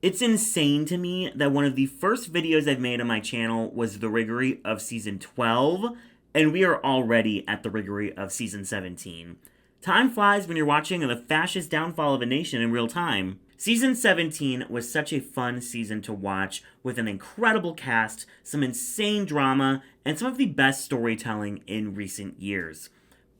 It's insane to me that one of the first videos I've made on my channel was the Riggory of Season 12, and we are already at the Riggory of Season 17. Time flies when you're watching the fascist downfall of a nation in real time. Season 17 was such a fun season to watch, with an incredible cast, some insane drama, and some of the best storytelling in recent years.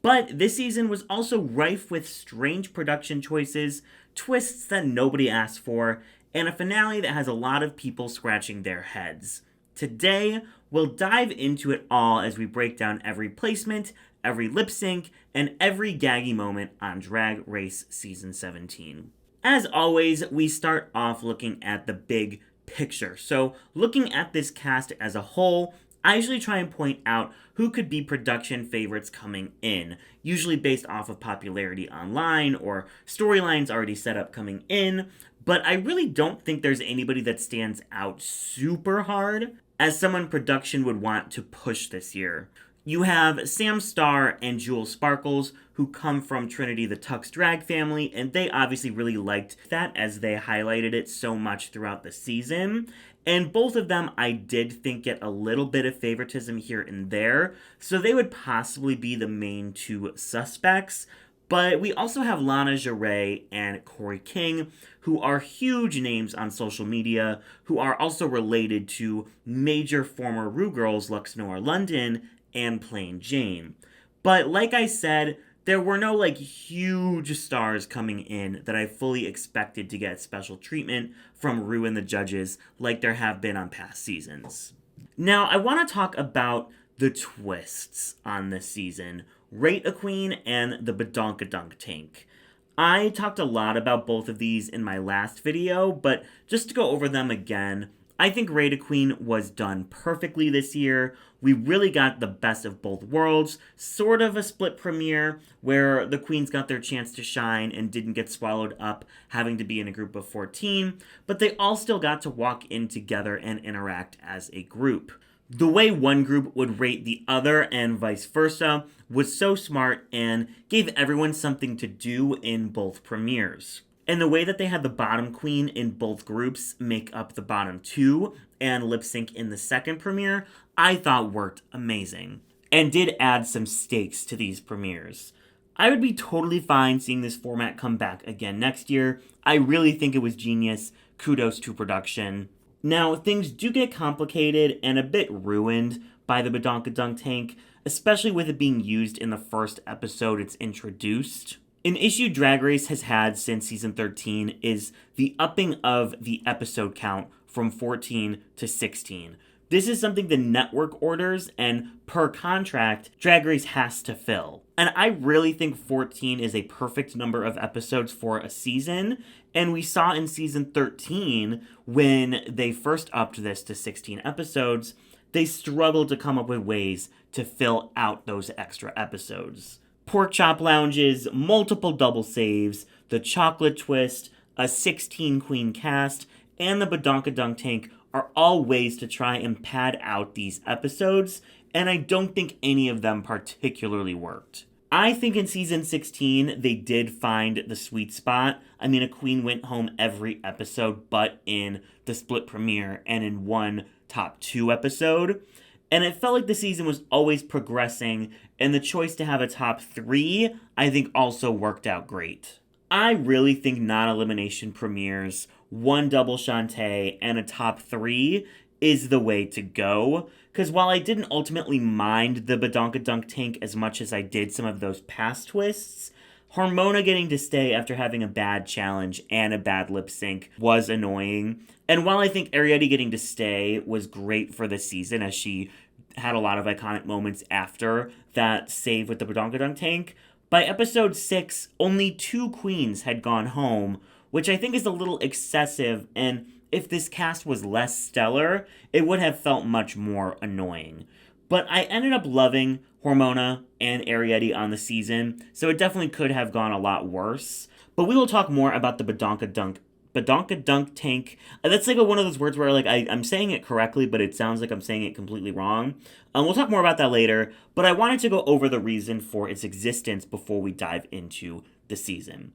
But this season was also rife with strange production choices, twists that nobody asked for, and a finale that has a lot of people scratching their heads. Today, we'll dive into it all as we break down every placement, every lip sync, and every gaggy moment on Drag Race Season 17. As always, we start off looking at the big picture. So, looking at this cast as a whole, I usually try and point out who could be production favorites coming in, usually based off of popularity online or storylines already set up coming in, but I really don't think there's anybody that stands out super hard as someone production would want to push this year. You have Sam Starr and Jewel Sparkles, who come from Trinity the Tuck's drag family, and they obviously really liked that as they highlighted it so much throughout the season. And both of them, I did think, get a little bit of favoritism here and there, so they would possibly be the main two suspects. But we also have Lana Jarrett and Corey King, who are huge names on social media, who are also related to major former Ru girls Lux Noir London and Plain Jane. But like I said, there were no huge stars coming in that I fully expected to get special treatment from Ru and the judges like there have been on past seasons. Now, I want to talk about the twists on this season. Rate a Queen and the Badonkadunk Tank. I talked a lot about both of these in my last video, but just to go over them again, I think Rate a Queen was done perfectly this year. We really got the best of both worlds, sort of a split premiere where the queens got their chance to shine and didn't get swallowed up having to be in a group of 14, but they all still got to walk in together and interact as a group. The way one group would rate the other and vice versa was so smart and gave everyone something to do in both premieres. And the way that they had the bottom queen in both groups make up the bottom two and lip sync in the second premiere, I thought worked amazing. And did add some stakes to these premieres. I would be totally fine seeing this format come back again next year. I really think it was genius. Kudos to production. Now, things do get complicated and a bit ruined by the Badonkadunk Tank, especially with it being used in the first episode it's introduced. An issue Drag Race has had since season 13 is the upping of the episode count from 14 to 16. This is something the network orders, and per contract, Drag Race has to fill. And I really think 14 is a perfect number of episodes for a season, and we saw in season 13, when they first upped this to 16 episodes, they struggled to come up with ways to fill out those extra episodes. Pork chop lounges, multiple double saves, the chocolate twist, a 16-queen cast, and the Badonkadunk Tank are all ways to try and pad out these episodes, and I don't think any of them particularly worked. I think in season 16, they did find the sweet spot. I mean, a queen went home every episode, but in the split premiere and in one top 2 episode. And it felt like the season was always progressing, and the choice to have a top 3, I think also worked out great. I really think non-elimination premieres, one double Shantae, and a top 3 is the way to go. Because while I didn't ultimately mind the Badonkadunk Tank as much as I did some of those past twists, Hormona getting to stay after having a bad challenge and a bad lip sync was annoying. And while I think Ariete getting to stay was great for the season, as she had a lot of iconic moments after that save with the Badonkadunk Tank, by episode 6, only 2 queens had gone home, which I think is a little excessive, and if this cast was less stellar, it would have felt much more annoying. But I ended up loving Hormona and Ariete on the season, so it definitely could have gone a lot worse. But we will talk more about the Badonkadunk Tank. That's one of those words where I'm saying it correctly, but it sounds like I'm saying it completely wrong. We'll talk more about that later, but I wanted to go over the reason for its existence before we dive into the season.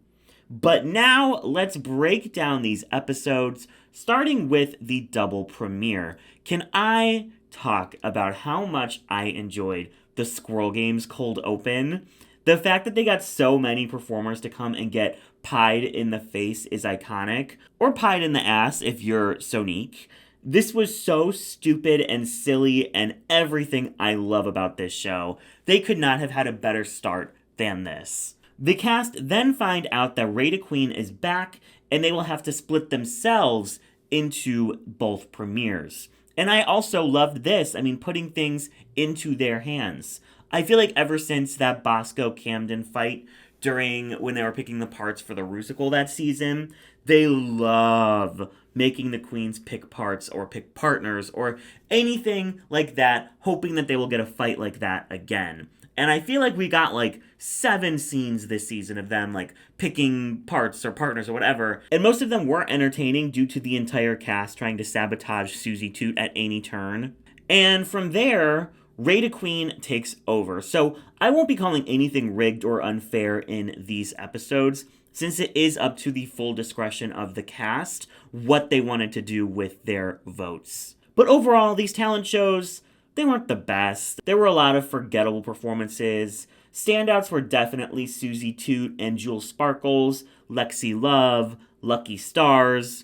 But now let's break down these episodes, starting with the double premiere. Can I talk about how much I enjoyed the Squirrel Games cold open? The fact that they got so many performers to come and get pied in the face is iconic, or pied in the ass if you're Sonique. This was so stupid and silly and everything I love about this show. They could not have had a better start than this. The cast then find out that Rita Queen is back and they will have to split themselves into both premieres. And I also loved this. I mean, putting things into their hands. I feel like ever since that Bosco Camden fight during when they were picking the parts for the Rusical that season, they love making the queens pick parts or pick partners or anything like that, hoping that they will get a fight like that again. And I feel like we got like 7 scenes this season of them like picking parts or partners or whatever. And most of them were entertaining due to the entire cast trying to sabotage Susie Toot at any turn. And from there, Rita Queen takes over. So I won't be calling anything rigged or unfair in these episodes, since it is up to the full discretion of the cast what they wanted to do with their votes. But overall, these talent shows, they weren't the best. There were a lot of forgettable performances. Standouts were definitely Susie Toot and Jewel Sparkles, Lexi Love, Lucky Stars,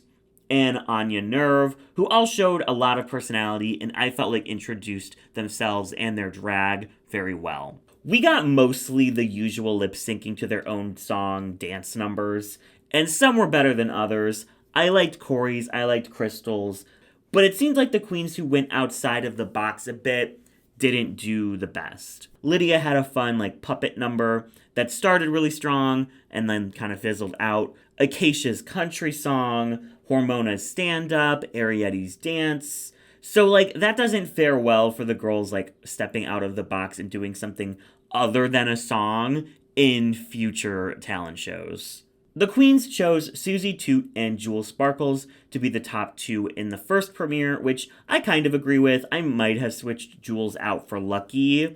and Anya Nerve, who all showed a lot of personality and I felt like introduced themselves and their drag very well. We got mostly the usual lip syncing to their own song dance numbers, and some were better than others. I liked Corey's, I liked Crystal's, but it seems like the queens who went outside of the box a bit didn't do the best. Lydia had a fun puppet number that started really strong and then kind of fizzled out. Acacia's country song, Hormona's stand-up, Ariette's dance. So that doesn't fare well for the girls stepping out of the box and doing something other than a song in future talent shows. The queens chose Susie Toot and Jewel Sparkles to be the top 2 in the first premiere, which I kind of agree with. I might have switched Jules out for Lucky,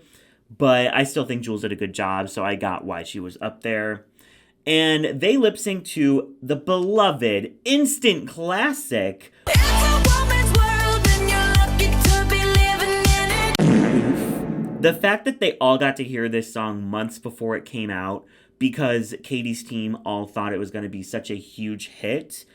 but I still think Jules did a good job, so I got why she was up there. And they lip sync to the beloved instant classic The fact that they all got to hear this song months before it came out because Katie's team all thought it was going to be such a huge hit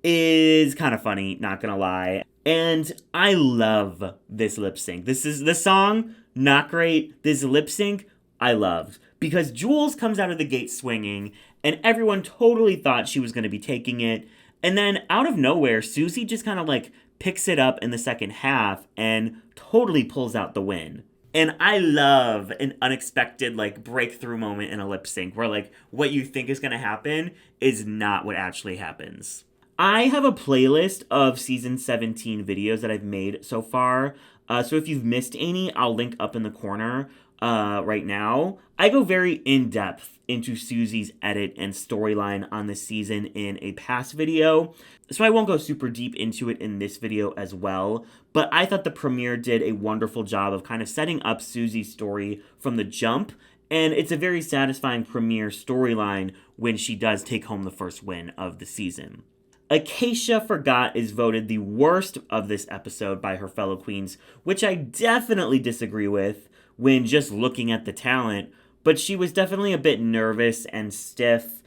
is kind of funny, not gonna lie. And I love this lip sync. This is the song, not great. This lip sync, I loved. Because Jules comes out of the gate swinging, and everyone totally thought she was going to be taking it. And then out of nowhere, Susie just kind of picks it up in the second half and totally pulls out the win. And I love an unexpected breakthrough moment in a lip sync where what you think is going to happen is not what actually happens. I have a playlist of season 17 videos that I've made so far. So if you've missed any, I'll link up in the corner right now. I go very in-depth into Susie's edit and storyline on this season in a past video. So I won't go super deep into it in this video as well. But I thought the premiere did a wonderful job of kind of setting up Susie's story from the jump. And it's a very satisfying premiere storyline when she does take home the first win of the season. Acacia Forgot is voted the worst of this episode by her fellow queens, which I definitely disagree with when just looking at the talent, but she was definitely a bit nervous and stiff,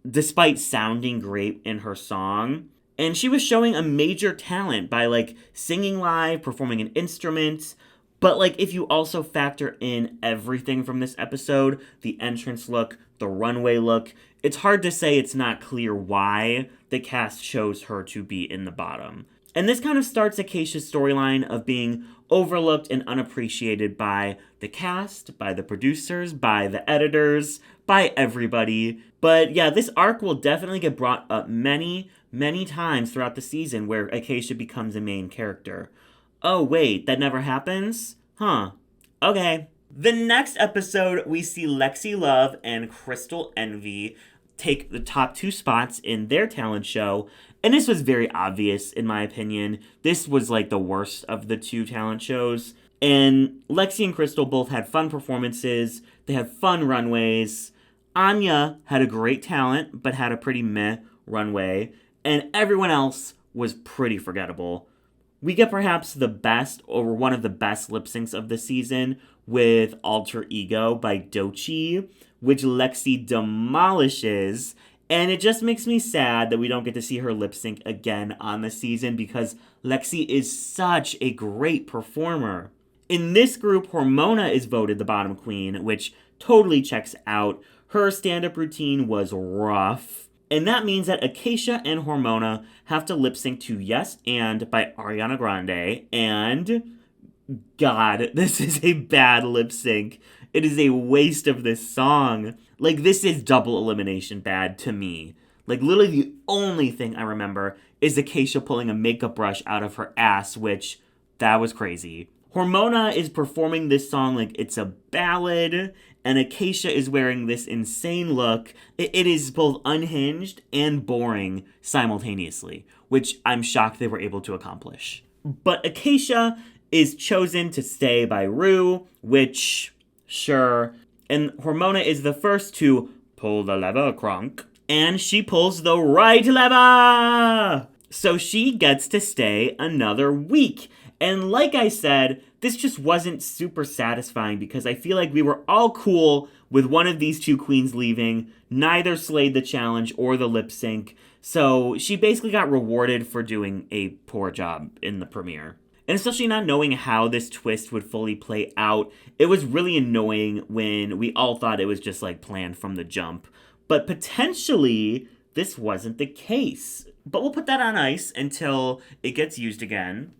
despite sounding great in her song. And she was showing a major talent by singing live, performing an instrument. But if you also factor in everything from this episode, the entrance look, the runway look, it's hard to say it's not clear why the cast chose her to be in the bottom. And this kind of starts Acacia's storyline of being overlooked and unappreciated by the cast, by the producers, by the editors, by everybody. But yeah, this arc will definitely get brought up many, many times throughout the season where Acacia becomes a main character. Oh wait, that never happens? Huh. Okay. The next episode, we see Lexi Love and Crystal Envy take the top 2 spots in their talent show. And this was very obvious, in my opinion. This was the worst of the 2 talent shows. And Lexi and Crystal both had fun performances. They had fun runways. Anya had a great talent, but had a pretty meh runway, and everyone else was pretty forgettable. We get perhaps the best, or one of the best lip syncs of the season with Alter Ego by Doechii, which Lexi demolishes. And it just makes me sad that we don't get to see her lip sync again on the season because Lexi is such a great performer. In this group, Hormona is voted the bottom queen, which totally checks out. Her stand-up routine was rough. And that means that Acacia and Hormona have to lip sync to Yes and by Ariana Grande. And God, this is a bad lip sync. It is a waste of this song. Like, this is double elimination bad to me. Like, literally the only thing I remember is Acacia pulling a makeup brush out of her ass, which, that was crazy. Hormona is performing this song like it's a ballad, and Acacia is wearing this insane look. It is both unhinged and boring simultaneously, which I'm shocked they were able to accomplish. But Acacia is chosen to stay by Ru, which, sure. And Hormona is the first to pull the lever, Kronk. And she pulls the right lever! So she gets to stay another week. And like I said, this just wasn't super satisfying because I feel like we were all cool with one of these two queens leaving. Neither slayed the challenge or the lip sync. So she basically got rewarded for doing a poor job in the premiere. And especially not knowing how this twist would fully play out, it was really annoying when we all thought it was just like planned from the jump. But potentially, this wasn't the case. But we'll put that on ice until it gets used again.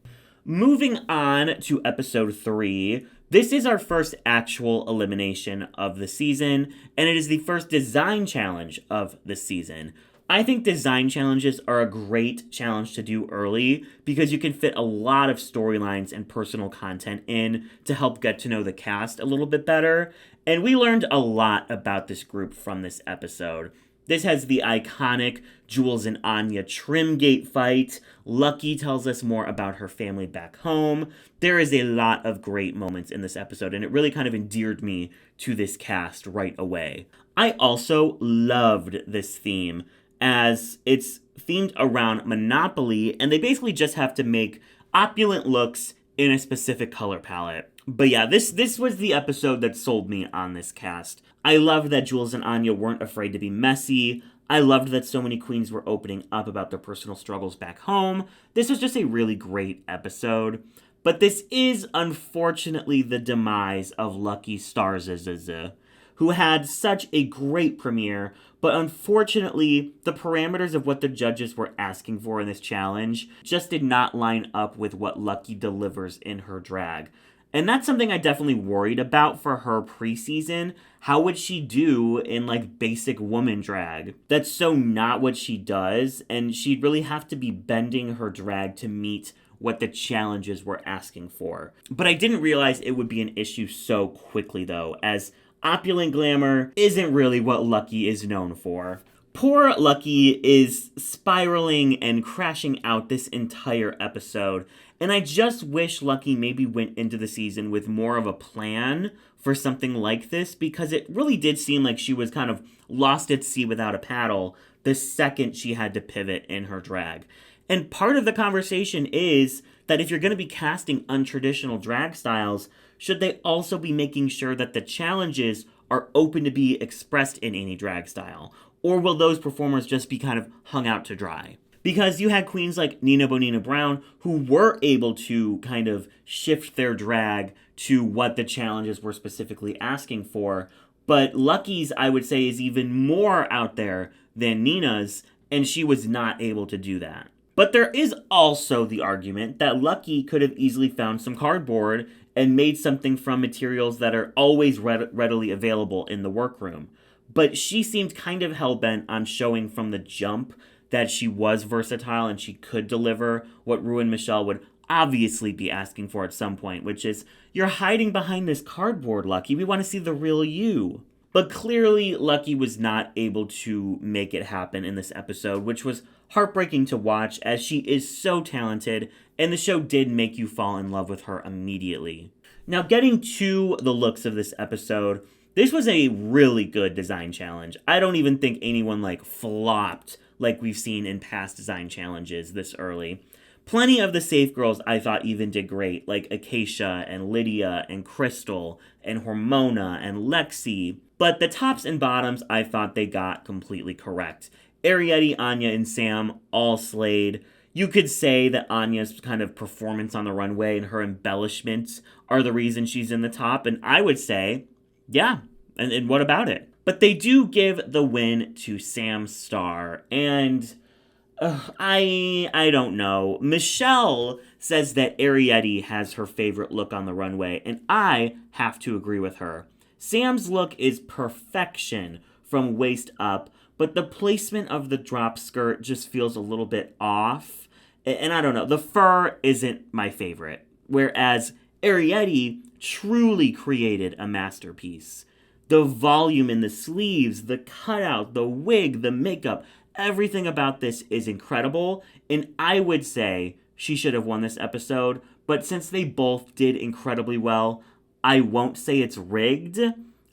Moving on to episode 3, this is our first actual elimination of the season, and it is the first design challenge of the season. I think design challenges are a great challenge to do early because you can fit a lot of storylines and personal content in to help get to know the cast a little bit better. And we learned a lot about this group from this episode. This has the iconic Jules and Anya Trimgate fight. Lucky tells us more about her family back home. There is a lot of great moments in this episode, and it really kind of endeared me to this cast right away. I also loved this theme, as it's themed around Monopoly, and they basically just have to make opulent looks in a specific color palette. But yeah, this was the episode that sold me on this cast. I loved that Jules and Anya weren't afraid to be messy. I loved that so many queens were opening up about their personal struggles back home. This was just a really great episode. But this is unfortunately the demise of Lucky Starz, who had such a great premiere, but unfortunately, the parameters of what the judges were asking for in this challenge just did not line up with what Lucky delivers in her drag. And that's something I definitely worried about for her preseason. How would she do in like basic woman drag? That's so not what she does, and she'd really have to be bending her drag to meet what the challenges were asking for. But I didn't realize it would be an issue so quickly though, as opulent glamour isn't really what Lucky is known for. Poor Lucky is spiraling and crashing out this entire episode, and I just wish Lucky maybe went into the season with more of a plan for something like this, because it really did seem like she was kind of lost at sea without a paddle the second she had to pivot in her drag. And part of the conversation is that if you're going to be casting untraditional drag styles, should they also be making sure that the challenges are open to be expressed in any drag style? Or will those performers just be kind of hung out to dry? Because you had queens like Nina Bonina Brown who were able to kind of shift their drag to what the challenges were specifically asking for. But Lucky's, I would say, is even more out there than Nina's, and she was not able to do that. But there is also the argument that Lucky could have easily found some cardboard and made something from materials that are always readily available in the workroom. But she seemed kind of hell-bent on showing from the jump that she was versatile and she could deliver what Ru and Michelle would obviously be asking for at some point, which is, you're hiding behind this cardboard, Lucky. We want to see the real you. But clearly, Lucky was not able to make it happen in this episode, which was heartbreaking to watch as she is so talented, and the show did make you fall in love with her immediately. Now, getting to the looks of this episode, This was a really good design challenge. I don't even think anyone flopped like we've seen in past design challenges this early. Plenty of the safe girls I thought even did great, like Acacia and Lydia and Crystal and Hormona and Lexi. But the tops and bottoms I thought they got completely correct. Arietti, Anya, and Sam all slayed. You could say that Anya's kind of performance on the runway and her embellishments are the reason she's in the top, and I would say, yeah, and what about it? But they do give the win to Sam Starr, and I don't know. Michelle says that Arietti has her favorite look on the runway, and I have to agree with her. Sam's look is perfection from waist up, but the placement of the drop skirt just feels a little bit off. And I don't know, the fur isn't my favorite. Whereas Arietti truly created a masterpiece. The volume in the sleeves, the cutout, the wig, the makeup, everything about this is incredible. And I would say she should have won this episode. But since they both did incredibly well, I won't say it's rigged.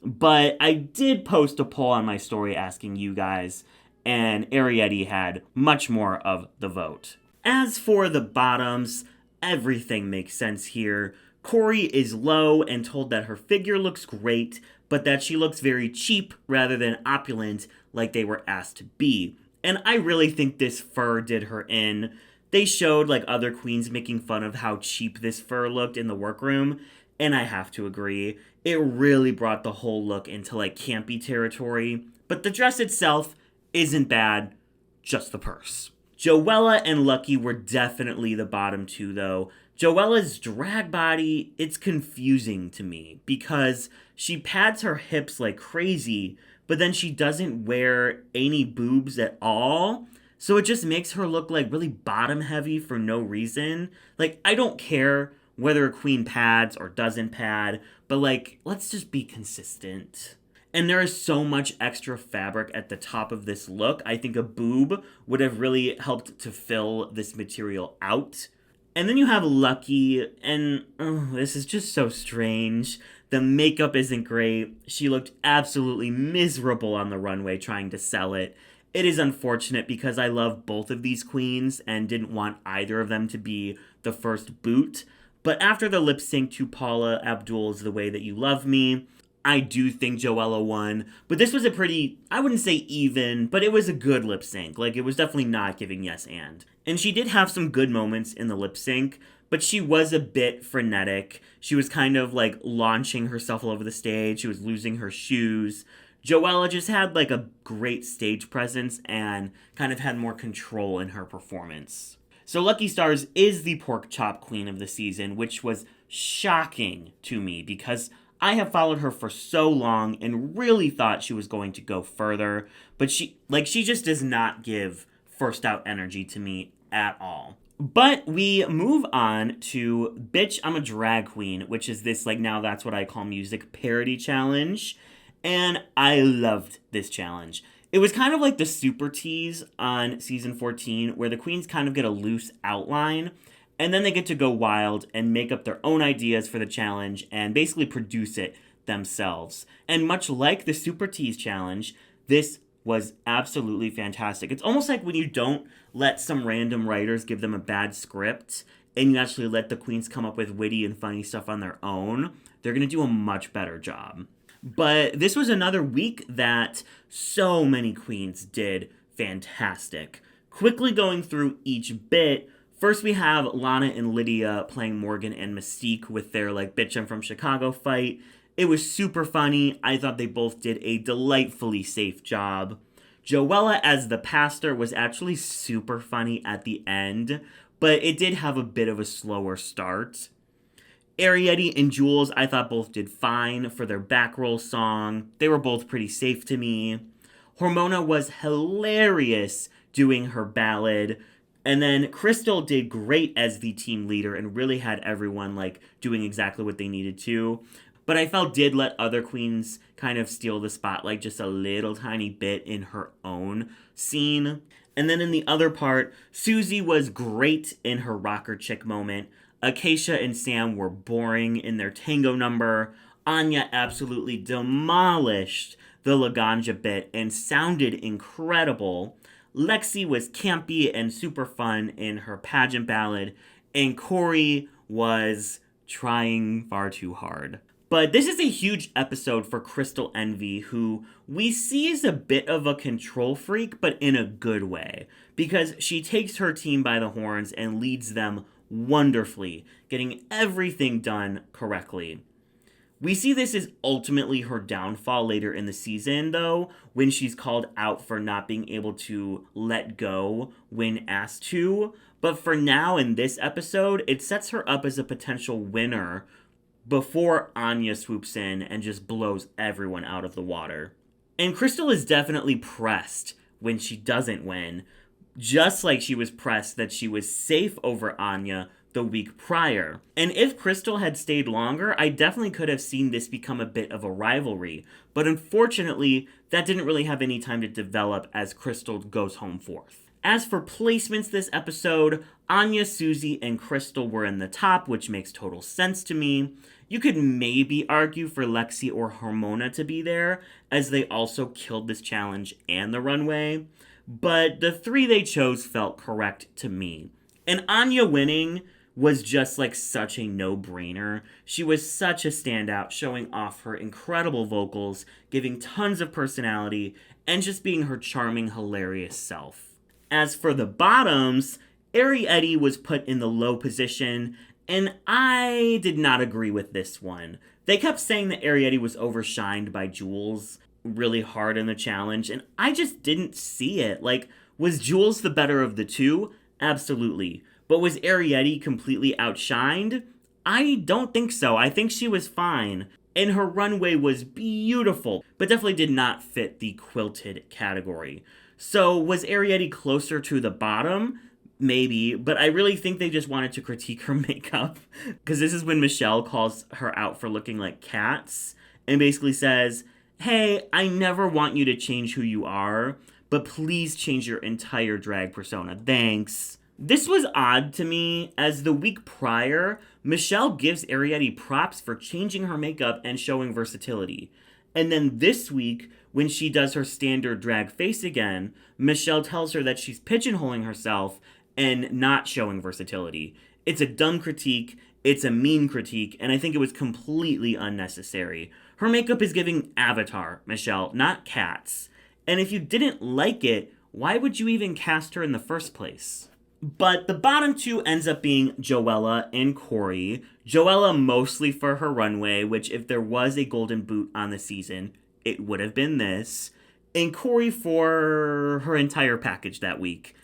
But I did post a poll on my story asking you guys, and Arietti had much more of the vote. As for the bottoms, everything makes sense here. Corey is low and told that her figure looks great, but that she looks very cheap rather than opulent like they were asked to be. And I really think this fur did her in. They showed other queens making fun of how cheap this fur looked in the workroom, and I have to agree. It really brought the whole look into campy territory. But the dress itself isn't bad, just the purse. Joella and Lucky were definitely the bottom two, though. Joella's drag body, it's confusing to me because she pads her hips like crazy, but then she doesn't wear any boobs at all. So it just makes her look really bottom heavy for no reason. I don't care whether a queen pads or doesn't pad, but let's just be consistent. And there is so much extra fabric at the top of this look. I think a boob would have really helped to fill this material out. And then you have Lucky, and this is just so strange. The makeup isn't great. She looked absolutely miserable on the runway trying to sell it. It is unfortunate because I love both of these queens and didn't want either of them to be the first boot. But after the lip sync to Paula Abdul's The Way That You Love Me, I do think Joella won, but this was a pretty, I wouldn't say even, but it was a good lip sync. It was definitely not giving yes and. And she did have some good moments in the lip sync, but she was a bit frenetic. She was kind of launching herself all over the stage. She was losing her shoes. Joella just had a great stage presence and kind of had more control in her performance. So Lucky Stars is the pork chop queen of the season, which was shocking to me because I have followed her for so long and really thought she was going to go further, but she just does not give first out energy to me at all. But we move on to Bitch, I'm a Drag Queen, which is this Now That's What I Call Music parody challenge, and I loved this challenge. It was kind of like the Super Tease on season 14, where the queens kind of get a loose outline, and then they get to go wild and make up their own ideas for the challenge and basically produce it themselves. And much like the Super Tease challenge, this was absolutely fantastic. It's almost like when you don't let some random writers give them a bad script and you actually let the queens come up with witty and funny stuff on their own, they're going to do a much better job. But this was another week that so many queens did fantastic. Quickly going through each bit, first we have Lana and Lydia playing Morgan and Mystique with their Bitch I'm from Chicago fight. It was super funny. I thought they both did a delightfully safe job. Joella as the pastor was actually super funny at the end, but it did have a bit of a slower start. Arietti and Jules, I thought both did fine for their back roll song. They were both pretty safe to me. Hormona was hilarious doing her ballad. And then Crystal did great as the team leader and really had everyone doing exactly what they needed to. But I felt did let other queens kind of steal the spotlight just a little tiny bit in her own scene. And then in the other part, Susie was great in her rocker chick moment. Acacia and Sam were boring in their tango number. Anya absolutely demolished the Laganja bit and sounded incredible. Lexi was campy and super fun in her pageant ballad, and Corey was trying far too hard. But this is a huge episode for Crystal Envy, who we see as a bit of a control freak, but in a good way, because she takes her team by the horns and leads them wonderfully, getting everything done correctly. We see this as ultimately her downfall later in the season, though, when she's called out for not being able to let go when asked to. But for now, in this episode, it sets her up as a potential winner before Anya swoops in and just blows everyone out of the water. And Crystal is definitely pressed when she doesn't win, just like she was pressed that she was safe over Anya the week prior. And if Crystal had stayed longer, I definitely could have seen this become a bit of a rivalry. But unfortunately, that didn't really have any time to develop as Crystal goes home fourth. As for placements this episode, Anya, Susie, and Crystal were in the top, which makes total sense to me. You could maybe argue for Lexi or Hormona to be there, as they also killed this challenge and the runway. But the three they chose felt correct to me. And Anya winning was just like such a no-brainer. She was such a standout, showing off her incredible vocals, giving tons of personality, and just being her charming, hilarious self. As for the bottoms, Ariete was put in the low position, and I did not agree with this one. They kept saying that Ariete was overshined by Jules really hard in the challenge, and I just didn't see it. Like, was Jules the better of the two? Absolutely. But was Ariete completely outshined? I don't think so. I think she was fine. And her runway was beautiful, but definitely did not fit the quilted category. So was Ariete closer to the bottom? Maybe, but I really think they just wanted to critique her makeup. Because this is when Michelle calls her out for looking like cats and basically says, hey, I never want you to change who you are, but please change your entire drag persona. Thanks. This was odd to me, as the week prior, Michelle gives Ariete props for changing her makeup and showing versatility. And then this week, when she does her standard drag face again, Michelle tells her that she's pigeonholing herself and not showing versatility. It's a dumb critique, it's a mean critique, and I think it was completely unnecessary. Her makeup is giving Avatar, Michelle, not Cats. And if you didn't like it, why would you even cast her in the first place? But the bottom two ends up being Joella and Corey. Joella mostly for her runway, which if there was a golden boot on the season, it would have been this. And Corey for her entire package that week.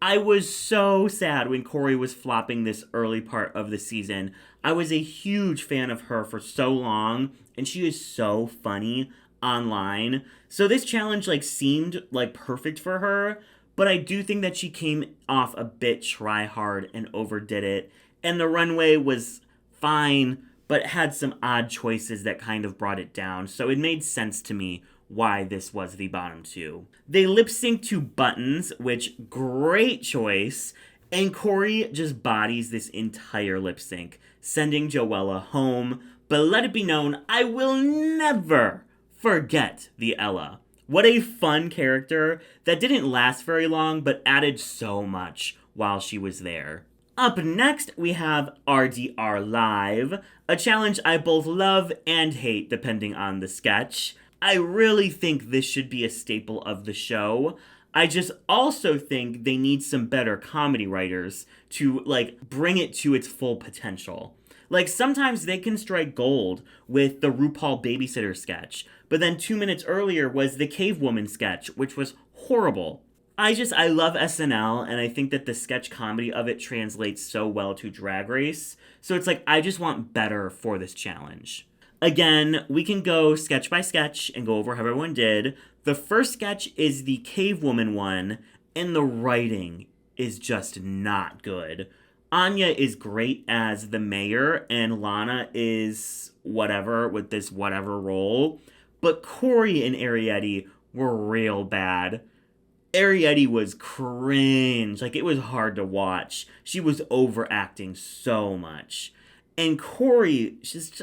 I was so sad when Corey was flopping this early part of the season. I was a huge fan of her for so long, and she is so funny online. So this challenge seemed perfect for her, but I do think that she came off a bit try-hard and overdid it. And the runway was fine, but had some odd choices that kind of brought it down. So it made sense to me why this was the bottom two. They lip-sync to Buttons, which, great choice. And Corey just bodies this entire lip-sync, sending Joella home. But let it be known, I will never forget the Ella. What a fun character that didn't last very long, but added so much while she was there. Up next, we have RDR Live, a challenge I both love and hate depending on the sketch. I really think this should be a staple of the show. I just also think they need some better comedy writers to, bring it to its full potential. Sometimes they can strike gold with the RuPaul babysitter sketch, but then 2 minutes earlier was the Cave Woman sketch, which was horrible. I love SNL, and I think that the sketch comedy of it translates so well to Drag Race, so it's I just want better for this challenge. Again, we can go sketch by sketch and go over how everyone did. The first sketch is the Cave Woman one, and the writing is just not good. Anya is great as the mayor, and Lana is whatever with this whatever role. But Corey and Ariete were real bad. Ariete was cringe. It was hard to watch. She was overacting so much. And Corey,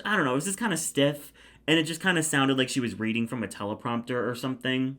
I don't know, it was just kind of stiff, and it just kind of sounded like she was reading from a teleprompter or something.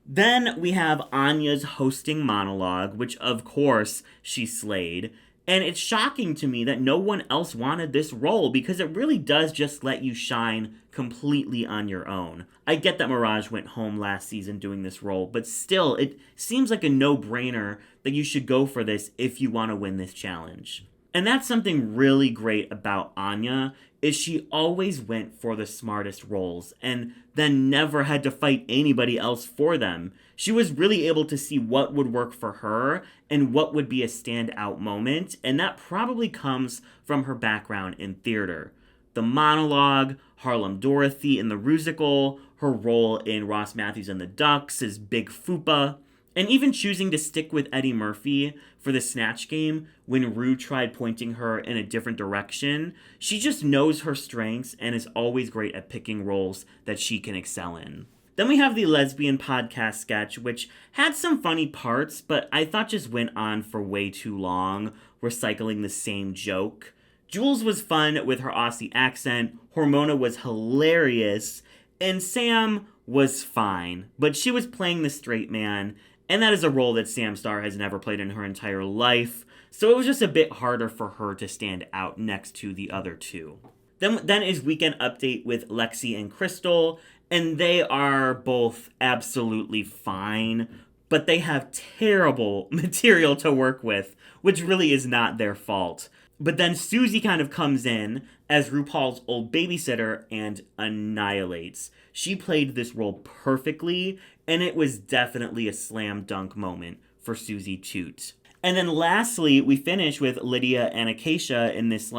Then we have Anya's hosting monologue, which of course she slayed. And it's shocking to me that no one else wanted this role because it really does just let you shine completely on your own. I get that Mirage went home last season doing this role, but still, it seems like a no-brainer that you should go for this if you want to win this challenge. And that's something really great about Anya, is she always went for the smartest roles and then never had to fight anybody else for them. She was really able to see what would work for her and what would be a standout moment, and that probably comes from her background in theater. The monologue, Harlem Dorothy in the Rusical, her role in Ross Matthews and the Ducks as Big Fupa, and even choosing to stick with Eddie Murphy for the Snatch Game when Rue tried pointing her in a different direction. She just knows her strengths and is always great at picking roles that she can excel in. Then we have the lesbian podcast sketch, which had some funny parts, but I thought just went on for way too long, recycling the same joke. Jules was fun with her Aussie accent, Hormona was hilarious, and Sam was fine, but she was playing the straight man, and that is a role that Sam Starr has never played in her entire life, so it was just a bit harder for her to stand out next to the other two. Then is Weekend Update with Lexi and Crystal, and they are both absolutely fine, but they have terrible material to work with, which really is not their fault. But then Susie kind of comes in as RuPaul's old babysitter and annihilates. She played this role perfectly, and it was definitely a slam dunk moment for Susie Toot. And then lastly, we finish with Lydia and Acacia in this,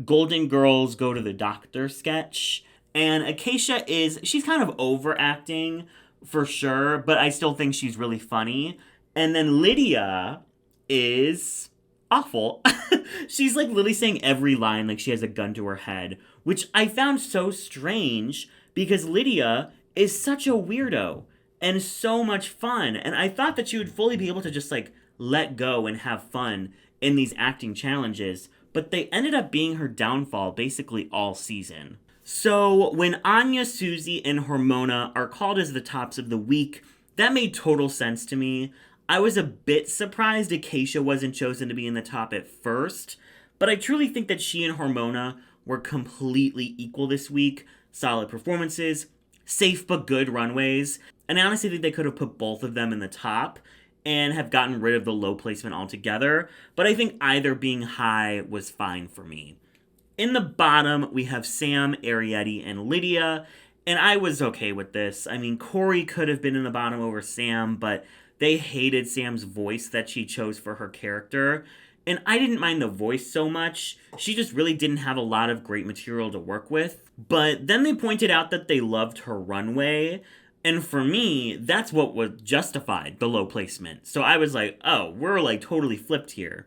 Golden Girls Go to the Doctor sketch. And Acacia she's kind of overacting for sure, but I still think she's really funny. And then Lydia is awful. She's literally saying every line like she has a gun to her head, which I found so strange because Lydia is such a weirdo and so much fun. And I thought that she would fully be able to just let go and have fun in these acting challenges, but they ended up being her downfall basically all season. So when Anya, Susie, and Hormona are called as the tops of the week, that made total sense to me. I was a bit surprised Acacia wasn't chosen to be in the top at first, but I truly think that she and Hormona were completely equal this week. Solid performances, safe but good runways, and I honestly think they could have put both of them in the top and have gotten rid of the low placement altogether, but I think either being high was fine for me. In the bottom, we have Sam, Arietti, and Lydia, and I was okay with this. I mean, Corey could have been in the bottom over Sam, but they hated Sam's voice that she chose for her character, and I didn't mind the voice so much. She just really didn't have a lot of great material to work with. But then they pointed out that they loved her runway, and for me, that's what was justified the low placement. So I was like, oh, we're totally flipped here.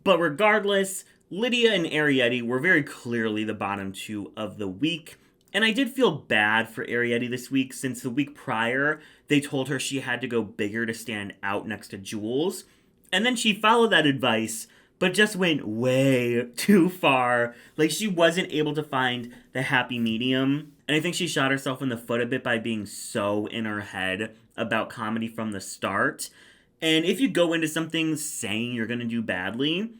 But regardless, Lydia and Arietti were very clearly the bottom two of the week. And I did feel bad for Arietti this week since the week prior, they told her she had to go bigger to stand out next to Jules. And then she followed that advice, but just went way too far. She wasn't able to find the happy medium. And I think she shot herself in the foot a bit by being so in her head about comedy from the start. And if you go into something saying you're going to do badly,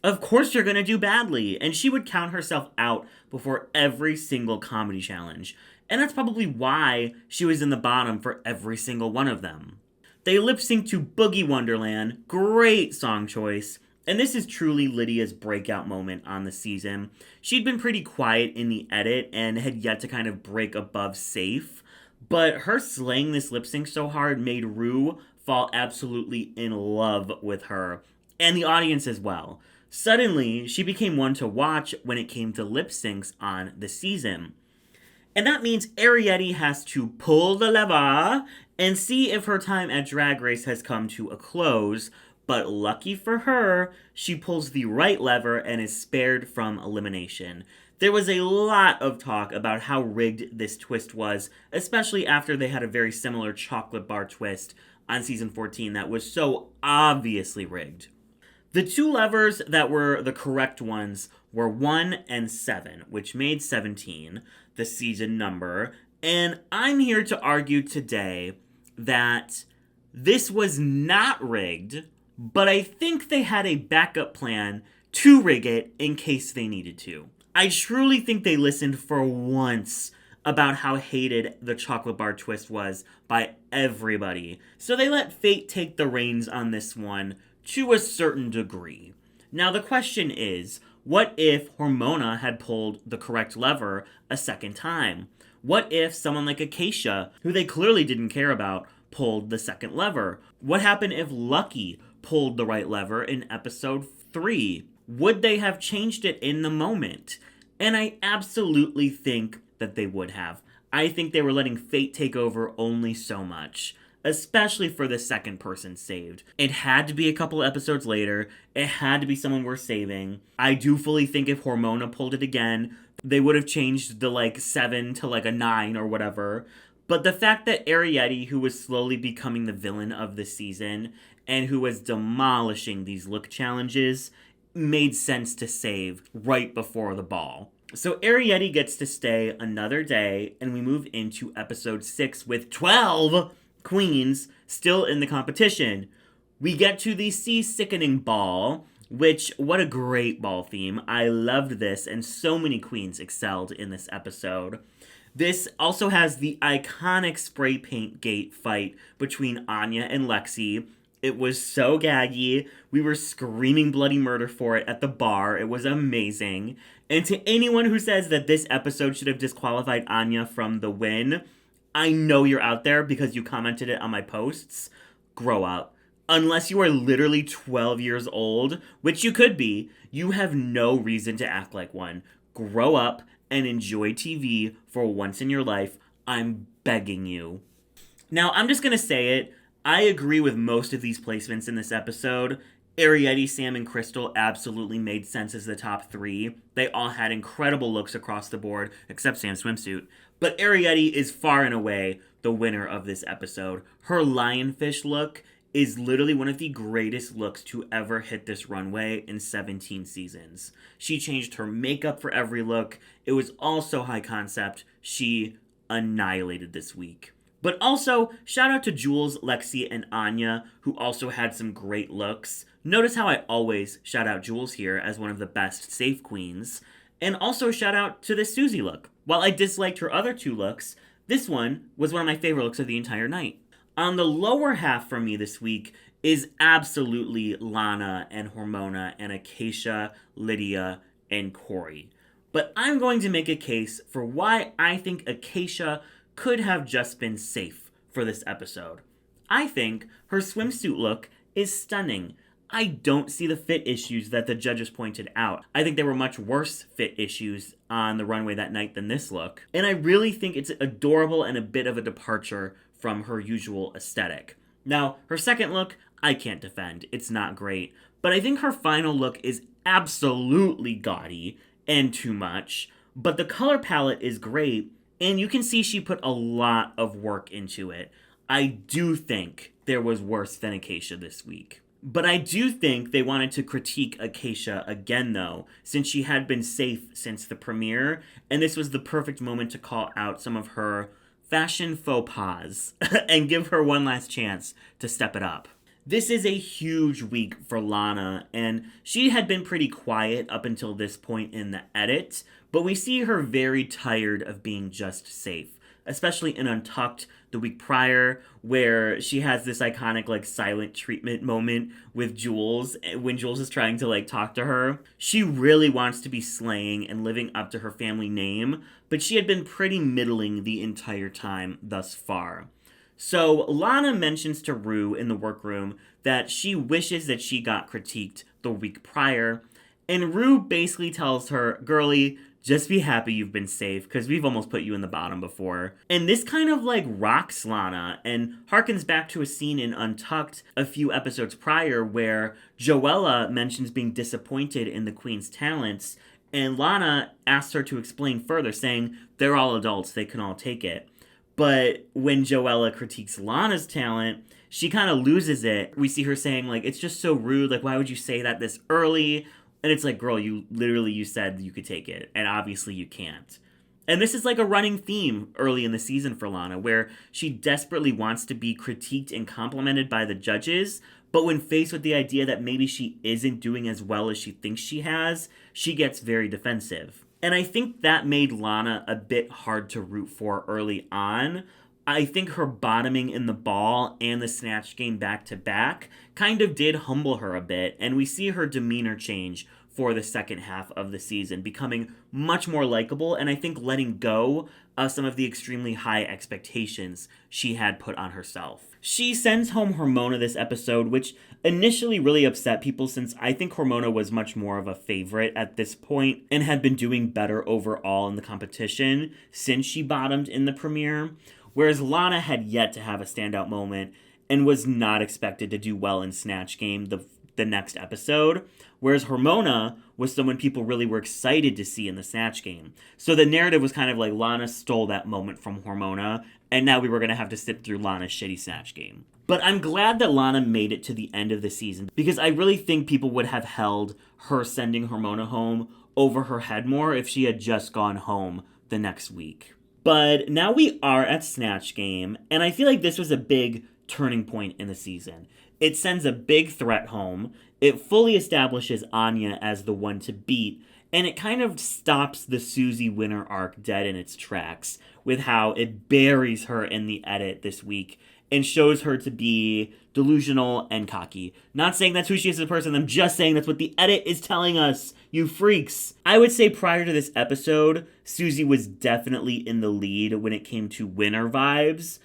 of course you're going to do badly. And she would count herself out before every single comedy challenge. And that's probably why she was in the bottom for every single one of them. They lip-synced to Boogie Wonderland. Great song choice. And this is truly Lydia's breakout moment on the season. She'd been pretty quiet in the edit and had yet to kind of break above safe. But her slaying this lip-sync so hard made Rue fall absolutely in love with her. And the audience as well. Suddenly, she became one to watch when it came to lip syncs on the season. And that means Arietti has to pull the lever and see if her time at Drag Race has come to a close. But lucky for her, she pulls the right lever and is spared from elimination. There was a lot of talk about how rigged this twist was, especially after they had a very similar chocolate bar twist on season 14 that was so obviously rigged. The two levers that were the correct ones were 1 and 7, which made 17, the season number. And I'm here to argue today that this was not rigged, but I think they had a backup plan to rig it in case they needed to. I truly think they listened for once about how hated the chocolate bar twist was by everybody. So they let fate take the reins on this one to a certain degree. Now the question is, what if Hormona had pulled the correct lever a second time? What if someone like Acacia, who they clearly didn't care about, pulled the second lever? What happened if Lucky pulled the right lever in episode 3? Would they have changed it in the moment? And I absolutely think that they would have. I think they were letting fate take over only so much, especially for the second person saved. It had to be a couple episodes later. It had to be someone worth saving. I do fully think if Hormona pulled it again, they would have changed the 7 to a 9 or whatever. But the fact that Arietti, who was slowly becoming the villain of the season and who was demolishing these look challenges, made sense to save right before the ball. So Arietti gets to stay another day, and we move into episode 6 with 12 queens still in the competition. We get to the sea-sickening ball, which, what a great ball theme. I loved this, and so many queens excelled in this episode. This also has the iconic spray paint gate fight between Anya and Lexi. It was so gaggy. We were screaming bloody murder for it at the bar. It was amazing. And to anyone who says that this episode should have disqualified Anya from the win, I know you're out there because you commented it on my posts. Grow up. Unless you are literally 12 years old, which you could be, you have no reason to act like one. Grow up and enjoy TV for once in your life. I'm begging you. Now, I'm just going to say it. I agree with most of these placements in this episode. Arietti, Sam, and Crystal absolutely made sense as the top 3. They all had incredible looks across the board, except Sam's swimsuit. But Arietti is far and away the winner of this episode. Her lionfish look is literally one of the greatest looks to ever hit this runway in 17 seasons. She changed her makeup for every look. It was all so high concept. She annihilated this week. But also, shout out to Jules, Lexi, and Anya, who also had some great looks. Notice how I always shout out Jules here as one of the best safe queens. And also shout out to this Susie look. While I disliked her other 2 looks, this one was one of my favorite looks of the entire night. On the lower half for me this week is absolutely Lana and Hormona and Acacia, Lydia, and Corey. But I'm going to make a case for why I think Acacia could have just been safe for this episode. I think her swimsuit look is stunning. I don't see the fit issues that the judges pointed out. I think there were much worse fit issues on the runway that night than this look. And I really think it's adorable and a bit of a departure from her usual aesthetic. Now, her second look, I can't defend. It's not great. But I think her final look is absolutely gaudy and too much. But the color palette is great. And you can see she put a lot of work into it. I do think there was worse than Acacia this week. But I do think they wanted to critique Acacia again, though, since she had been safe since the premiere, and this was the perfect moment to call out some of her fashion faux pas and give her one last chance to step it up. This is a huge week for Lana, and she had been pretty quiet up until this point in the edit, but we see her very tired of being just safe, especially in Untucked the week prior, where she has this iconic silent treatment moment with Jules when Jules is trying to talk to her. She really wants to be slaying and living up to her family name, but she had been pretty middling the entire time thus far. So Lana mentions to Rue in the workroom that she wishes that she got critiqued the week prior, and Rue basically tells her, "Girlie, just be happy you've been safe, because we've almost put you in the bottom before." And this kind of rocks Lana and harkens back to a scene in Untucked a few episodes prior where Joella mentions being disappointed in the Queen's talents, and Lana asks her to explain further, saying they're all adults, they can all take it. But when Joella critiques Lana's talent, she kind of loses it. We see her saying, like, it's just so rude. Like, why would you say that this early? And it's like, girl, you said you could take it. And obviously you can't. And this is like a running theme early in the season for Lana, where she desperately wants to be critiqued and complimented by the judges, but when faced with the idea that maybe she isn't doing as well as she thinks she has, she gets very defensive. And I think that made Lana a bit hard to root for early on. I think her bottoming in the ball and the snatch game back to back kind of did humble her a bit, and we see her demeanor change for the second half of the season, becoming much more likable, and I think letting go of some of the extremely high expectations she had put on herself. She sends home Hormona this episode, which initially really upset people since I think Hormona was much more of a favorite at this point and had been doing better overall in the competition since she bottomed in the premiere, whereas Lana had yet to have a standout moment and was not expected to do well in Snatch Game the next episode, whereas Hormona was someone people really were excited to see in the Snatch Game. So the narrative was kind of like Lana stole that moment from Hormona, and now we were going to have to sit through Lana's shitty Snatch Game. But I'm glad that Lana made it to the end of the season, because I really think people would have held her sending Hormona home over her head more if she had just gone home the next week. But now we are at Snatch Game, and I feel like this was a big turning point in the season. It sends a big threat home, it fully establishes Anya as the one to beat, and it kind of stops the Susie winner arc dead in its tracks with how it buries her in the edit this week and shows her to be delusional and cocky. Not saying that's who she is as a person, I'm just saying that's what the edit is telling us, you freaks. I would say prior to this episode, Susie was definitely in the lead when it came to winner vibes,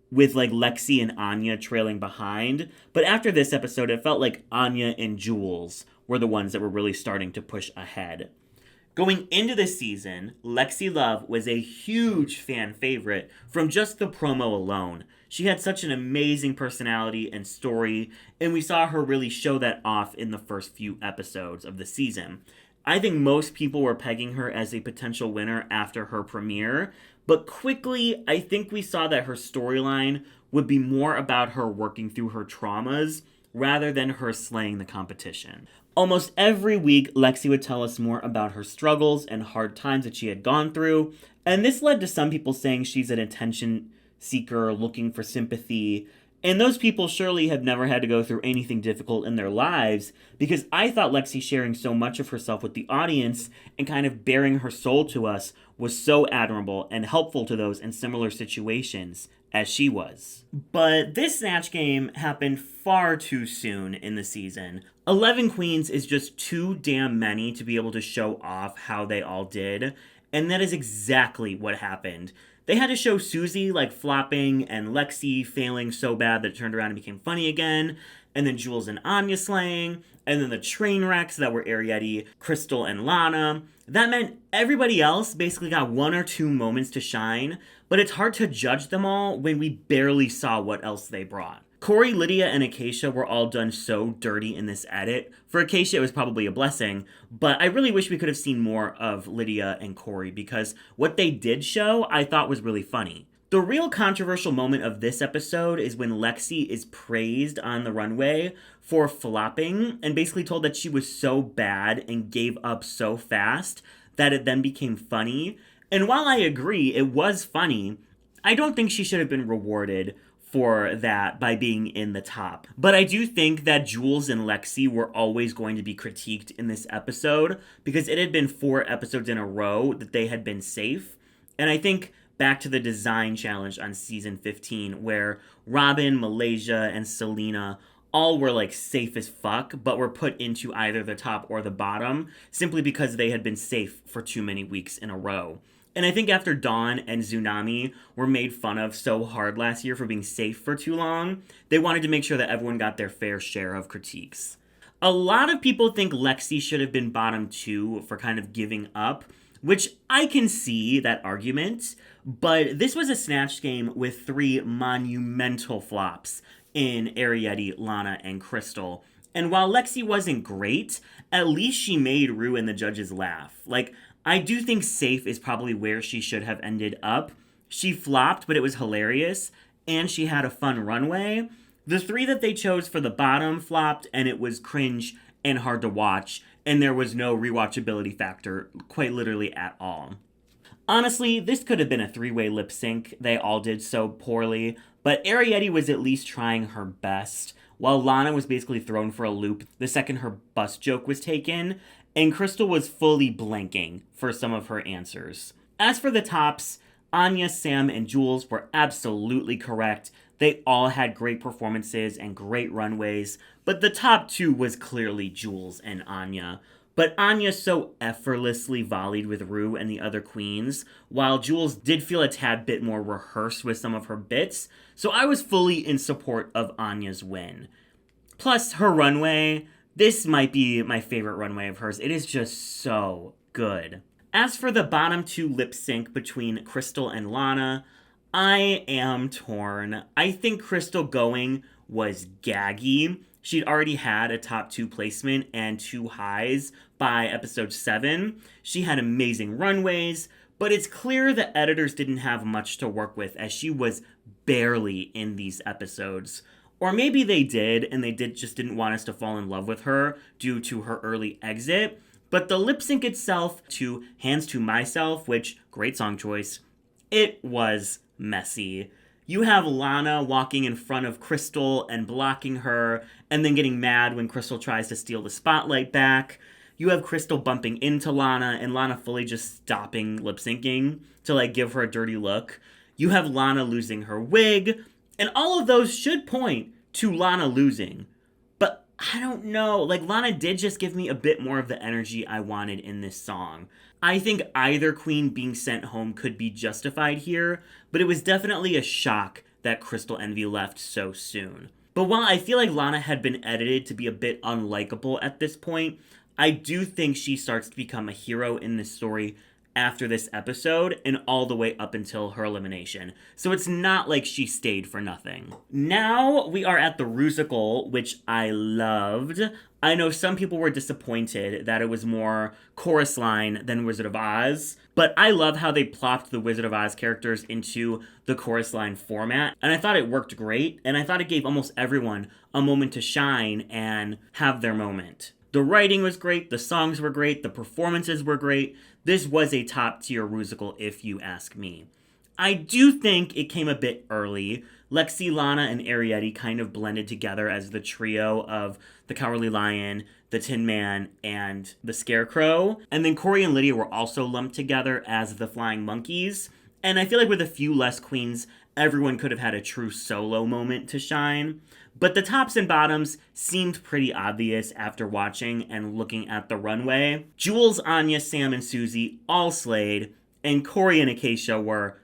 with like Lexi and Anya trailing behind. But after this episode, it felt like Anya and Jules were the ones that were really starting to push ahead. Going into this season, Lexi Love was a huge fan favorite from just the promo alone. She had such an amazing personality and story, and we saw her really show that off in the first few episodes of the season. I think most people were pegging her as a potential winner after her premiere, but quickly, I think we saw that her storyline would be more about her working through her traumas rather than her slaying the competition. Almost every week, Lexi would tell us more about her struggles and hard times that she had gone through, and this led to some people saying she's an attention seeker looking for sympathy, and those people surely have never had to go through anything difficult in their lives, because I thought Lexi sharing so much of herself with the audience and kind of bearing her soul to us was so admirable and helpful to those in similar situations as she was. But this Snatch Game happened far too soon in the season. 11 queens is just too damn many to be able to show off how they all did, and that is exactly what happened. They had to show Susie like flopping and Lexi failing so bad that it turned around and became funny again, and then Jules and Anya slaying, and then the train wrecks that were Ariete, Crystal, and Lana. That meant everybody else basically got one or two moments to shine, but it's hard to judge them all when we barely saw what else they brought. Corey, Lydia, and Acacia were all done so dirty in this edit. For Acacia, it was probably a blessing, but I really wish we could have seen more of Lydia and Corey because what they did show I thought was really funny. The real controversial moment of this episode is when Lexi is praised on the runway for flopping and basically told that she was so bad and gave up so fast that it then became funny. And while I agree it was funny, I don't think she should have been rewarded for that by being in the top. But I do think that Jules and Lexi were always going to be critiqued in this episode because it had been 4 episodes in a row that they had been safe. And I think back to the design challenge on season 15 where Robin, Malaysia, and Selena all were like safe as fuck, but were put into either the top or the bottom simply because they had been safe for too many weeks in a row. And I think after Dawn and Tsunami were made fun of so hard last year for being safe for too long, they wanted to make sure that everyone got their fair share of critiques. A lot of people think Lexi should have been bottom 2 for kind of giving up, which I can see that argument, but this was a Snatch Game with 3 monumental flops in Ariete, Lana, and Crystal. And while Lexi wasn't great, at least she made Rue and the judges laugh. Like, I do think safe is probably where she should have ended up. She flopped, but it was hilarious, and she had a fun runway. The three that they chose for the bottom flopped, and it was cringe and hard to watch, and there was no rewatchability factor, quite literally at all. Honestly, this could have been a three-way lip sync. They all did so poorly, but Ariete was at least trying her best, while Lana was basically thrown for a loop the second her bus joke was taken, and Crystal was fully blanking for some of her answers. As for the tops, Anya, Sam, and Jules were absolutely correct. They all had great performances and great runways, but the top two was clearly Jules and Anya. But Anya so effortlessly volleyed with Rue and the other queens, while Jules did feel a tad bit more rehearsed with some of her bits, so I was fully in support of Anya's win. Plus, her runway, this might be my favorite runway of hers. It is just so good. As for the bottom two lip sync between Crystal and Lana, I am torn. I think Crystal going was gaggy. She'd already had a top two placement and two highs by episode 7. She had amazing runways, but it's clear the editors didn't have much to work with as she was barely in these episodes. Or maybe they did, and they just didn't want us to fall in love with her due to her early exit. But the lip sync itself to Hands to Myself, which, great song choice, it was messy. You have Lana walking in front of Crystal and blocking her, and then getting mad when Crystal tries to steal the spotlight back. You have Crystal bumping into Lana, and Lana fully just stopping lip syncing to give her a dirty look. You have Lana losing her wig, and all of those should point to Lana losing. But I don't know, Lana did just give me a bit more of the energy I wanted in this song. I think either queen being sent home could be justified here, but it was definitely a shock that Crystal Envy left so soon. But while I feel like Lana had been edited to be a bit unlikable at this point, I do think she starts to become a hero in this story after this episode and all the way up until her elimination. So it's not like she stayed for nothing. Now we are at the Rusical, which I loved. I know some people were disappointed that it was more chorus line than Wizard of Oz, but I love how they plopped the Wizard of Oz characters into the chorus line format, and I thought it worked great, and I thought it gave almost everyone a moment to shine and have their moment. The writing was great, the songs were great, the performances were great. This was a top-tier Rusical, if you ask me. I do think it came a bit early. Lexi, Lana, and Ariete kind of blended together as the trio of the Cowardly Lion, the Tin Man, and the Scarecrow. And then Corey and Lydia were also lumped together as the Flying Monkeys. And I feel like with a few less queens, everyone could have had a true solo moment to shine. But the tops and bottoms seemed pretty obvious after watching and looking at the runway. Jules, Anya, Sam, and Susie all slayed, and Corey and Acacia were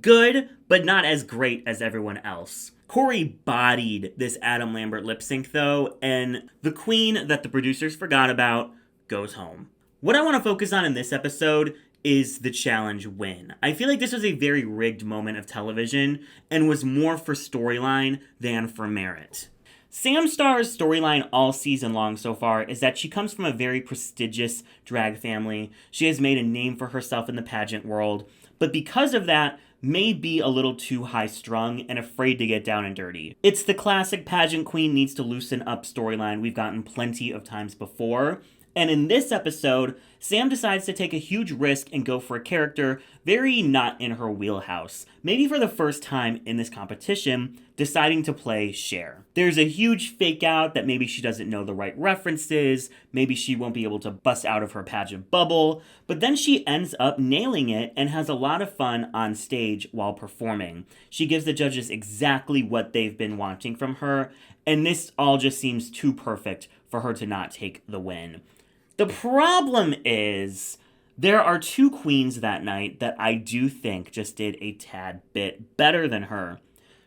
good, but not as great as everyone else. Corey bodied this Adam Lambert lip sync though, and the queen that the producers forgot about goes home. What I want to focus on in this episode is the challenge win. I feel like this was a very rigged moment of television and was more for storyline than for merit. Sam Star's storyline all season long so far is that she comes from a very prestigious drag family. She has made a name for herself in the pageant world, but because of that, may be a little too high-strung and afraid to get down and dirty. It's the classic pageant queen needs to loosen up storyline we've gotten plenty of times before. And in this episode, Sam decides to take a huge risk and go for a character very not in her wheelhouse. Maybe for the first time in this competition, deciding to play Cher. There's a huge fake out that maybe she doesn't know the right references, maybe she won't be able to bust out of her pageant bubble, but then she ends up nailing it and has a lot of fun on stage while performing. She gives the judges exactly what they've been wanting from her, and this all just seems too perfect for her to not take the win. The problem is, there are two queens that night that I do think just did a tad bit better than her.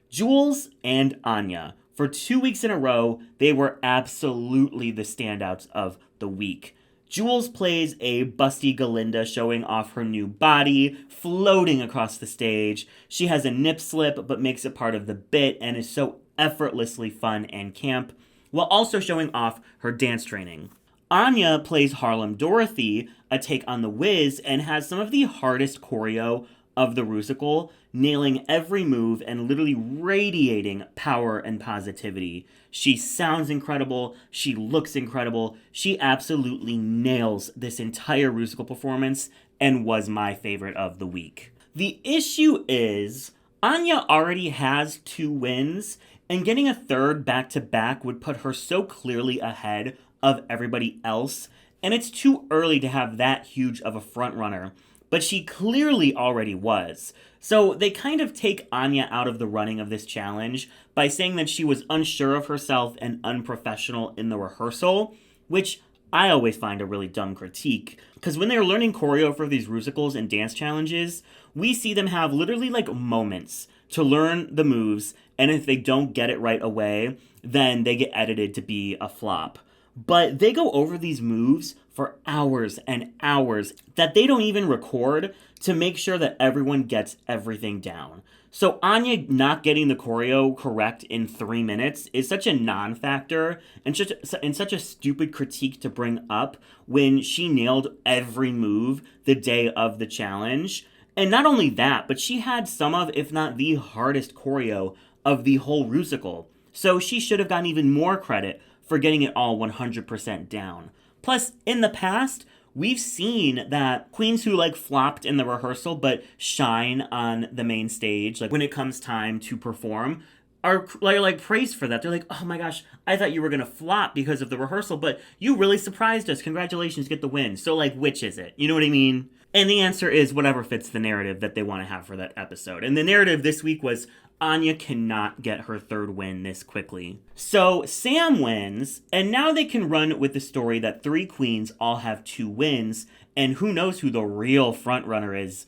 Jules and Anya. For 2 weeks in a row, they were absolutely the standouts of the week. Jules plays a busty Galinda showing off her new body, floating across the stage. She has a nip slip, but makes it part of the bit and is so effortlessly fun and camp, while also showing off her dance training. Anya plays Harlem Dorothy, a take on The Wiz, and has some of the hardest choreo of the Rusical, nailing every move and literally radiating power and positivity. She sounds incredible. She looks incredible. She absolutely nails this entire Rusical performance and was my favorite of the week. The issue is Anya already has 2 wins, and getting a third back-to-back would put her so clearly ahead of everybody else, and it's too early to have that huge of a front runner. But she clearly already was. So they kind of take Anya out of the running of this challenge by saying that she was unsure of herself and unprofessional in the rehearsal, which I always find a really dumb critique. Because when they're learning choreo for these musicals and dance challenges, we see them have literally like moments to learn the moves, and if they don't get it right away, then they get edited to be a flop. But they go over these moves for hours and hours that they don't even record to make sure that everyone gets everything down. So Anya not getting the choreo correct in 3 minutes is such a non-factor and such a stupid critique to bring up when she nailed every move the day of the challenge. And not only that, but she had some of, if not the hardest choreo of the whole Rusical. So she should have gotten even more credit for getting it all 100% down. Plus, in the past, we've seen that queens who like flopped in the rehearsal but shine on the main stage, like when it comes time to perform, are like praised for that. They're like, oh my gosh, I thought you were gonna flop because of the rehearsal, but you really surprised us. Congratulations, get the win. So like, which is it? You know what I mean? And the answer is whatever fits the narrative that they want to have for that episode. And the narrative this week was Anya cannot get her 3rd win this quickly. So Sam wins, and now they can run with the story that 3 queens all have 2 wins, and who knows who the real frontrunner is,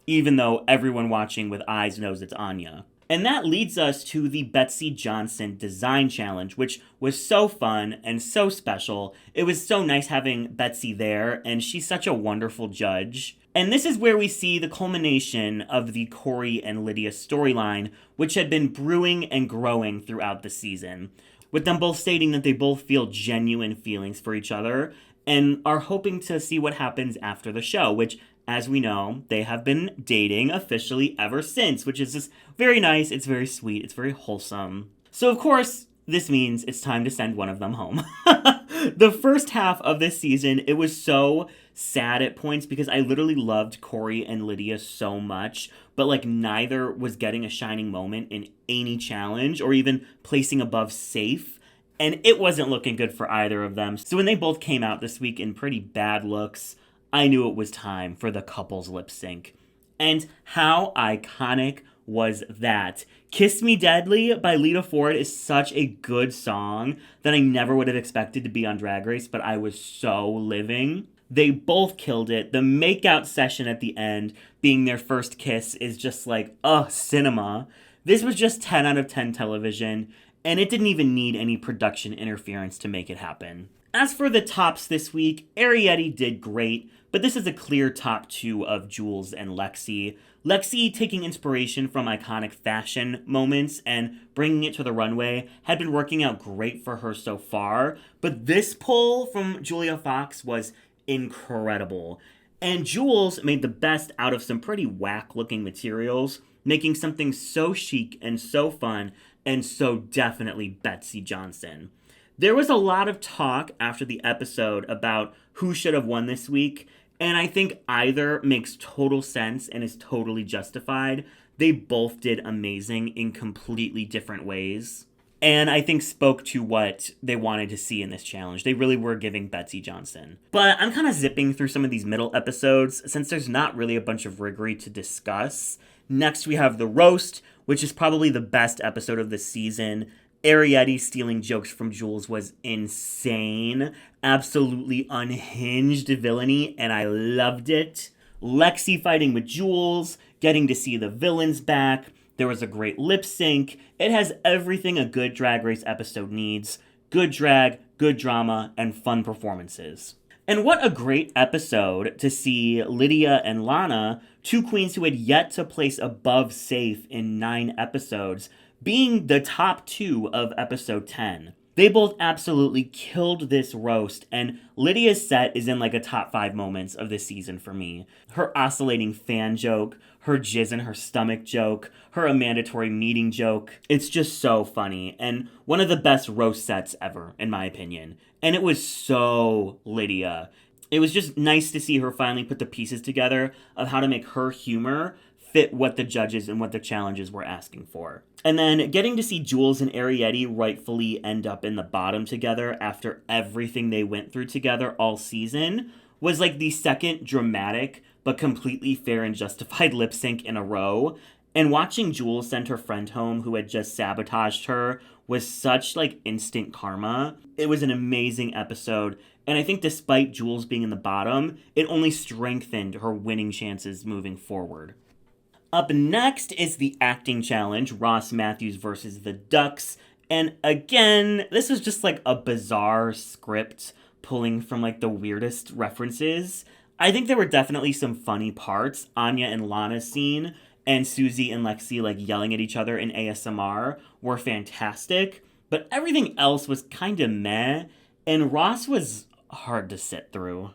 even though everyone watching with eyes knows it's Anya. And that leads us to the Betsy Johnson Design Challenge, which was so fun and so special. It was so nice having Betsy there, and she's such a wonderful judge. And this is where we see the culmination of the Corey and Lydia storyline, which had been brewing and growing throughout the season, with them both stating that they both feel genuine feelings for each other and are hoping to see what happens after the show, which, as we know, they have been dating officially ever since, which is just very nice, it's very sweet, it's very wholesome. So of course, this means it's time to send one of them home. The first half of this season, it was so sad at points because I literally loved Corey and Lydia so much, but like neither was getting a shining moment in any challenge or even placing above safe. And it wasn't looking good for either of them. So when they both came out this week in pretty bad looks, I knew it was time for the couples lip sync. And how iconic was that? Kiss Me Deadly by Lita Ford is such a good song that I never would have expected to be on Drag Race, but I was so living. They both killed it. The makeout session at the end, being their first kiss, is just like, cinema. This was just 10 out of 10 television, and it didn't even need any production interference to make it happen. As for the tops this week, Ariete did great, but this is a clear top 2 of Jules and Lexi. Lexi, taking inspiration from iconic fashion moments and bringing it to the runway, had been working out great for her so far, but this pull from Julia Fox was incredible. And Jules made the best out of some pretty whack-looking materials, making something so chic and so fun and so definitely Betsy Johnson. There was a lot of talk after the episode about who should have won this week, and I think either makes total sense and is totally justified. They both did amazing in completely different ways, and I think spoke to what they wanted to see in this challenge. They really were giving Betsy Johnson. But I'm kind of zipping through some of these middle episodes since there's not really a bunch of Riggory to discuss. Next, we have The Roast, which is probably the best episode of the season. Ariete stealing jokes from Jules was insane. Absolutely unhinged villainy, and I loved it. Lexi fighting with Jules, getting to see the villains back. There was a great lip sync. It has everything a good Drag Race episode needs. Good drag, good drama, and fun performances. And what a great episode to see Lydia and Lana, 2 queens who had yet to place above safe in 9 episodes, being the top 2 of episode 10. They both absolutely killed this roast, and Lydia's set is in like a top 5 moments of this season for me. Her oscillating fan joke, her jizz in her stomach joke, her a mandatory meeting joke. It's just so funny, and one of the best roast sets ever, in my opinion. And it was so Lydia. It was just nice to see her finally put the pieces together of how to make her humor fit what the judges and what the challenges were asking for. And then getting to see Jules and Arietti rightfully end up in the bottom together after everything they went through together all season was like the second dramatic but completely fair and justified lip sync in a row. And watching Jules send her friend home who had just sabotaged her was such like instant karma. It was an amazing episode. And I think despite Jules being in the bottom, it only strengthened her winning chances moving forward. Up next is the acting challenge, Ross Matthews versus the Ducks. And again, this was just like a bizarre script pulling from like the weirdest references. I think there were definitely some funny parts. Anya and Lana's scene and Susie and Lexi like yelling at each other in ASMR were fantastic. But everything else was kind of meh. And Ross was hard to sit through.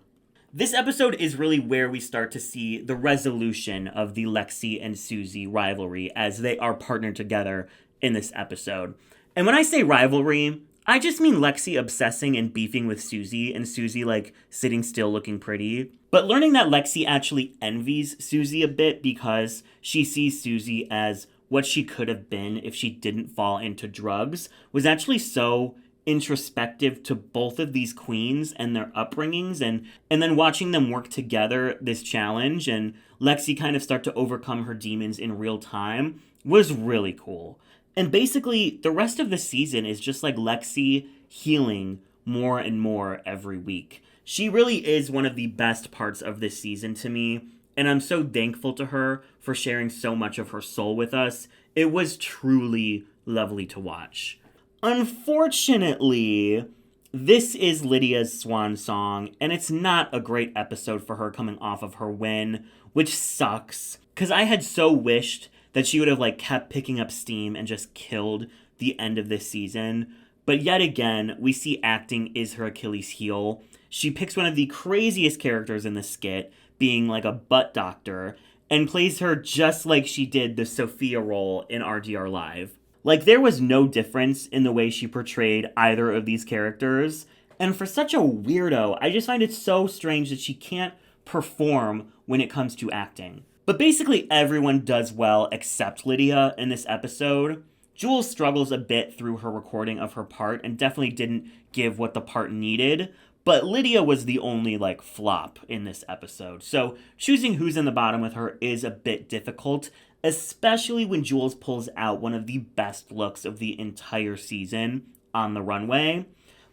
This episode is really where we start to see the resolution of the Lexi and Susie rivalry as they are partnered together in this episode. And when I say rivalry, I just mean Lexi obsessing and beefing with Susie and Susie like sitting still looking pretty. But learning that Lexi actually envies Susie a bit because she sees Susie as what she could have been if she didn't fall into drugs was actually so introspective to both of these queens and their upbringings, and then watching them work together this challenge and Lexi kind of start to overcome her demons in real time was really cool. And basically the rest of the season is just like Lexi healing more and more every week. She really is one of the best parts of this season to me, and I'm so thankful to her for sharing so much of her soul with us. It was truly lovely to watch. Unfortunately, this is Lydia's swan song, and it's not a great episode for her coming off of her win, which sucks, because I had so wished that she would have like kept picking up steam and just killed the end of this season. But yet again, we see acting is her Achilles heel. She picks one of the craziest characters in the skit, being like a butt doctor, and plays her just like she did the Sophia role in RDR Live. Like, there was no difference in the way she portrayed either of these characters. And for such a weirdo, I just find it so strange that she can't perform when it comes to acting. But basically everyone does well except Lydia in this episode. Jules struggles a bit through her recording of her part and definitely didn't give what the part needed. But Lydia was the only, like, flop in this episode. So choosing who's in the bottom with her is a bit difficult, especially when Jules pulls out one of the best looks of the entire season on the runway.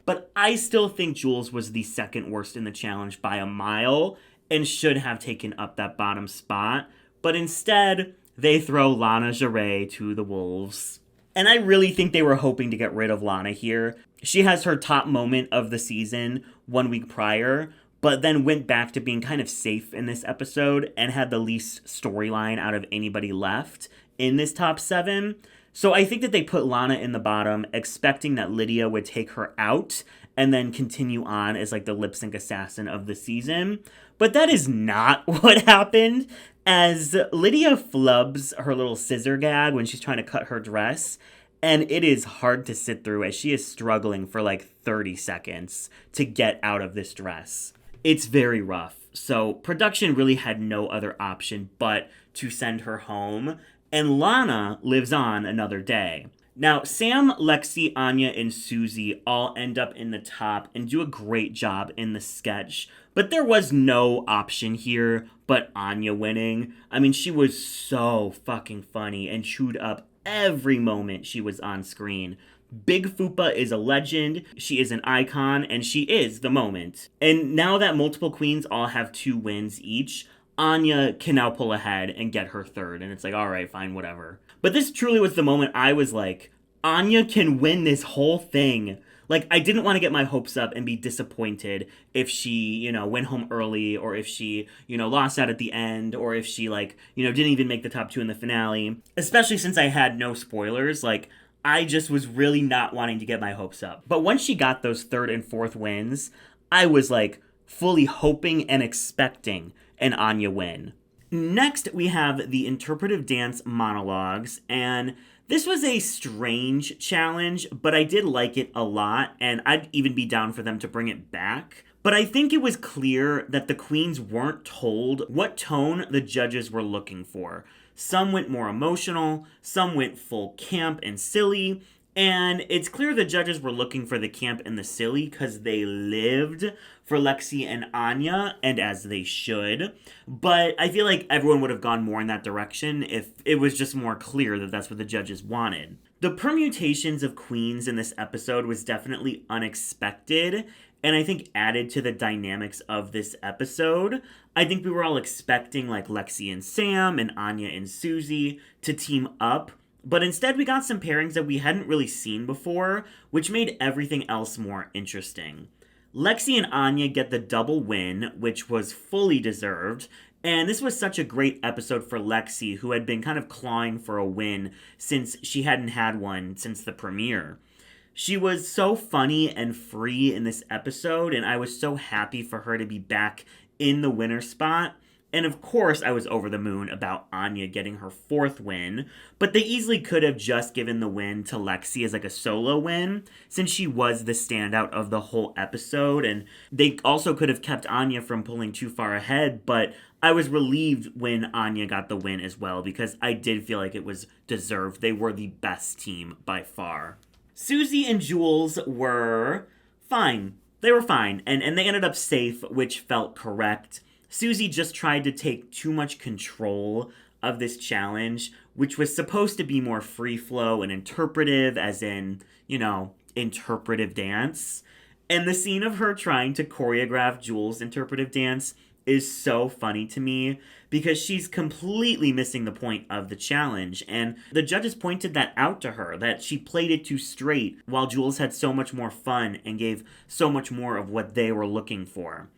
But I still think Jules was the second worst in the challenge by a mile and should have taken up that bottom spot. But instead, they throw Lana Jarret to the wolves. And I really think they were hoping to get rid of Lana here. She has her top moment of the season 1 week prior, but then went back to being kind of safe in this episode and had the least storyline out of anybody left in this top 7. So I think that they put Lana in the bottom, expecting that Lydia would take her out and then continue on as like the lip sync assassin of the season. But that is not what happened, as Lydia flubs her little scissor gag when she's trying to cut her dress. And it is hard to sit through as she is struggling for like 30 seconds to get out of this dress. It's very rough. So production really had no other option but to send her home. And Lana lives on another day. Now, Sam, Lexi, Anya, and Susie all end up in the top and do a great job in the sketch. But there was no option here but Anya winning. I mean, she was so fucking funny and chewed up every moment she was on screen. Big Fupa is a legend, she is an icon, and she is the moment. And now that multiple queens all have 2 wins each, Anya can now pull ahead and get her third. And it's like, all right, fine, whatever. But this truly was the moment I was like, Anya can win this whole thing. Like, I didn't want to get my hopes up and be disappointed if she, went home early, or if she, lost out at the end, or if she, didn't even make the top 2 in the finale. Especially since I had no spoilers. Like, I just was really not wanting to get my hopes up. But once she got those third and fourth wins, I was like fully hoping and expecting an Anya win. Next, we have the interpretive dance monologues, and this was a strange challenge, but I did like it a lot, and I'd even be down for them to bring it back. But I think it was clear that the queens weren't told what tone the judges were looking for. Some went more emotional, some went full camp and silly, and it's clear the judges were looking for the camp and the silly because they lived for Lexi and Anya, and as they should. But I feel like everyone would have gone more in that direction if it was just more clear that that's what the judges wanted. The permutations of queens in this episode was definitely unexpected, and I think added to the dynamics of this episode. I think we were all expecting like Lexi and Sam and Anya and Susie to team up, but instead we got some pairings that we hadn't really seen before, which made everything else more interesting. Lexi and Anya get the double win, which was fully deserved, and this was such a great episode for Lexi, who had been kind of clawing for a win since she hadn't had one since the premiere. She was so funny and free in this episode, and I was so happy for her to be back in the winner spot. And of course, I was over the moon about Anya getting her fourth win, but they easily could have just given the win to Lexi as like a solo win, since she was the standout of the whole episode, and they also could have kept Anya from pulling too far ahead, but I was relieved when Anya got the win as well, because I did feel like it was deserved. They were the best team by far. Susie and Jules were fine. They were fine, and they ended up safe, which felt correct. Susie just tried to take too much control of this challenge, which was supposed to be more free flow and interpretive, as in, interpretive dance. And the scene of her trying to choreograph Jules' interpretive dance is so funny to me because she's completely missing the point of the challenge. And the judges pointed that out to her, that she played it too straight while Jules had so much more fun and gave so much more of what they were looking for.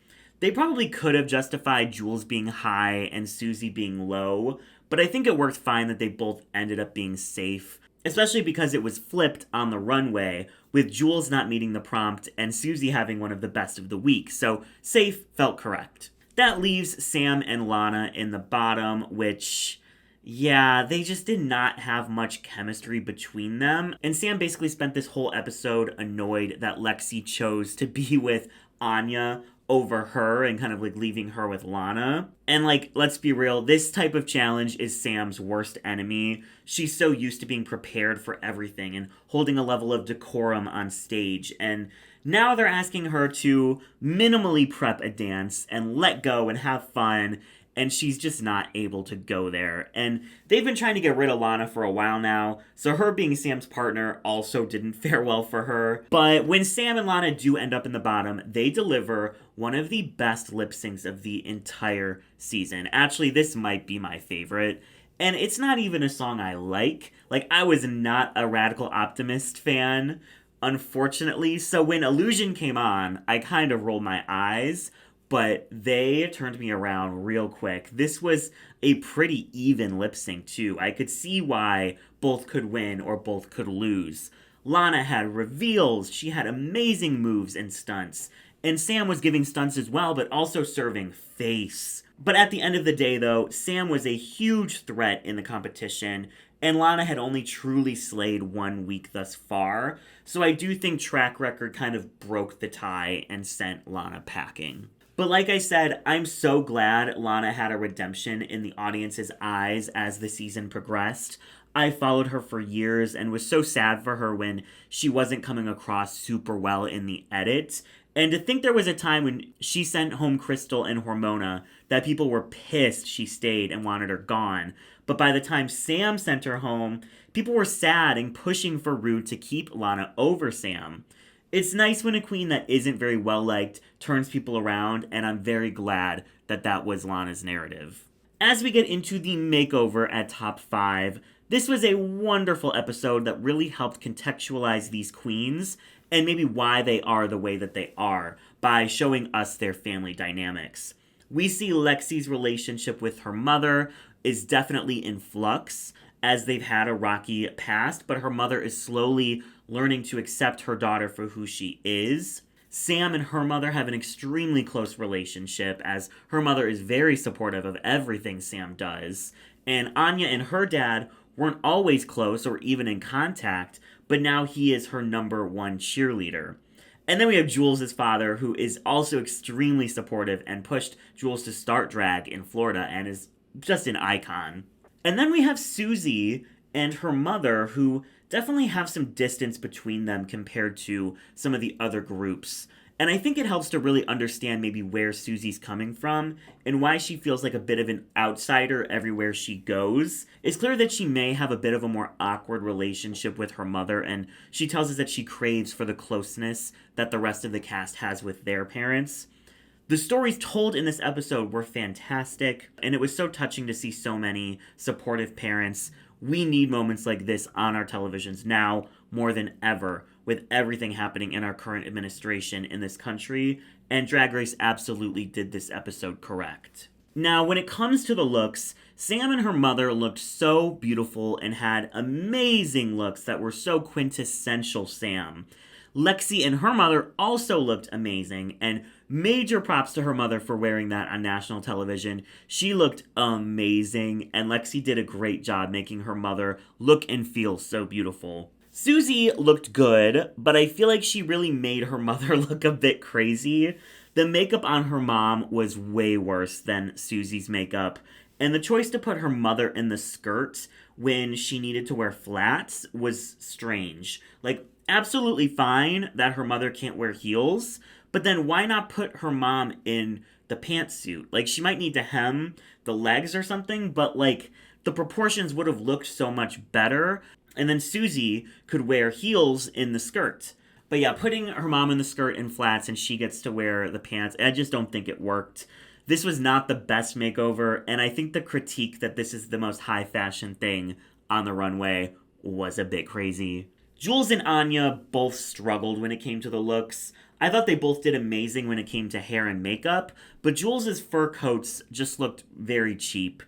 They probably could have justified Jules being high and Susie being low, but I think it worked fine that they both ended up being safe, especially because it was flipped on the runway, with Jules not meeting the prompt and Susie having one of the best of the week, so safe felt correct. That leaves Sam and Lana in the bottom, which, yeah, they just did not have much chemistry between them, and Sam basically spent this whole episode annoyed that Lexi chose to be with Anya over her and kind of like leaving her with Lana. And like, let's be real, this type of challenge is Sam's worst enemy. She's so used to being prepared for everything and holding a level of decorum on stage, and now they're asking her to minimally prep a dance and let go and have fun, and she's just not able to go there. And they've been trying to get rid of Lana for a while now, so her being Sam's partner also didn't fare well for her. But when Sam and Lana do end up in the bottom, they deliver one of the best lip syncs of the entire season. Actually, this might be my favorite. And it's not even a song I like. Like, I was not a Radical Optimist fan, unfortunately. So when Illusion came on, I kind of rolled my eyes, but they turned me around real quick. This was a pretty even lip sync, too. I could see why both could win or both could lose. Lana had reveals, she had amazing moves and stunts, and Sam was giving stunts as well, but also serving face. But at the end of the day, though, Sam was a huge threat in the competition, and Lana had only truly slayed 1 week thus far, so I do think track record kind of broke the tie and sent Lana packing. But like I said, I'm so glad Lana had a redemption in the audience's eyes as the season progressed. I followed her for years and was so sad for her when she wasn't coming across super well in the edit. And to think there was a time when she sent home Crystal and Hormona that people were pissed she stayed and wanted her gone. But by the time Sam sent her home, people were sad and pushing for Rue to keep Lana over Sam. It's nice when a queen that isn't very well liked turns people around, and I'm very glad that that was Lana's narrative. As we get into the makeover at top 5, this was a wonderful episode that really helped contextualize these queens and maybe why they are the way that they are by showing us their family dynamics. We see Lexi's relationship with her mother is definitely in flux, as they've had a rocky past, but her mother is slowly learning to accept her daughter for who she is. Sam and her mother have an extremely close relationship, as her mother is very supportive of everything Sam does. And Anya and her dad weren't always close or even in contact, but now he is her number one cheerleader. And then we have Jules' father, who is also extremely supportive and pushed Jules to start drag in Florida and is just an icon. And then we have Susie and her mother, who definitely have some distance between them compared to some of the other groups. And I think it helps to really understand maybe where Susie's coming from and why she feels like a bit of an outsider everywhere she goes. It's clear that she may have a bit of a more awkward relationship with her mother, and she tells us that she craves for the closeness that the rest of the cast has with their parents. The stories told in this episode were fantastic, and it was so touching to see so many supportive parents. We need moments like this on our televisions now more than ever, with everything happening in our current administration in this country, and Drag Race absolutely did this episode correct. Now, when it comes to the looks, Sam and her mother looked so beautiful and had amazing looks that were so quintessential Sam. Lexi and her mother also looked amazing, and major props to her mother for wearing that on national television. She looked amazing, and Lexi did a great job making her mother look and feel so beautiful. Susie looked good, but I feel like she really made her mother look a bit crazy. The makeup on her mom was way worse than Susie's makeup, and the choice to put her mother in the skirt when she needed to wear flats was strange. Like, absolutely fine that her mother can't wear heels, but then why not put her mom in the pantsuit? Like, she might need to hem the legs or something, but like, the proportions would have looked so much better. And then Susie could wear heels in the skirt. But yeah, putting her mom in the skirt and flats and she gets to wear the pants, I just don't think it worked. This was not the best makeover, and I think the critique that this is the most high fashion thing on the runway was a bit crazy. Jules and Anya both struggled when it came to the looks. I thought they both did amazing when it came to hair and makeup, but Jules' fur coats just looked very cheap,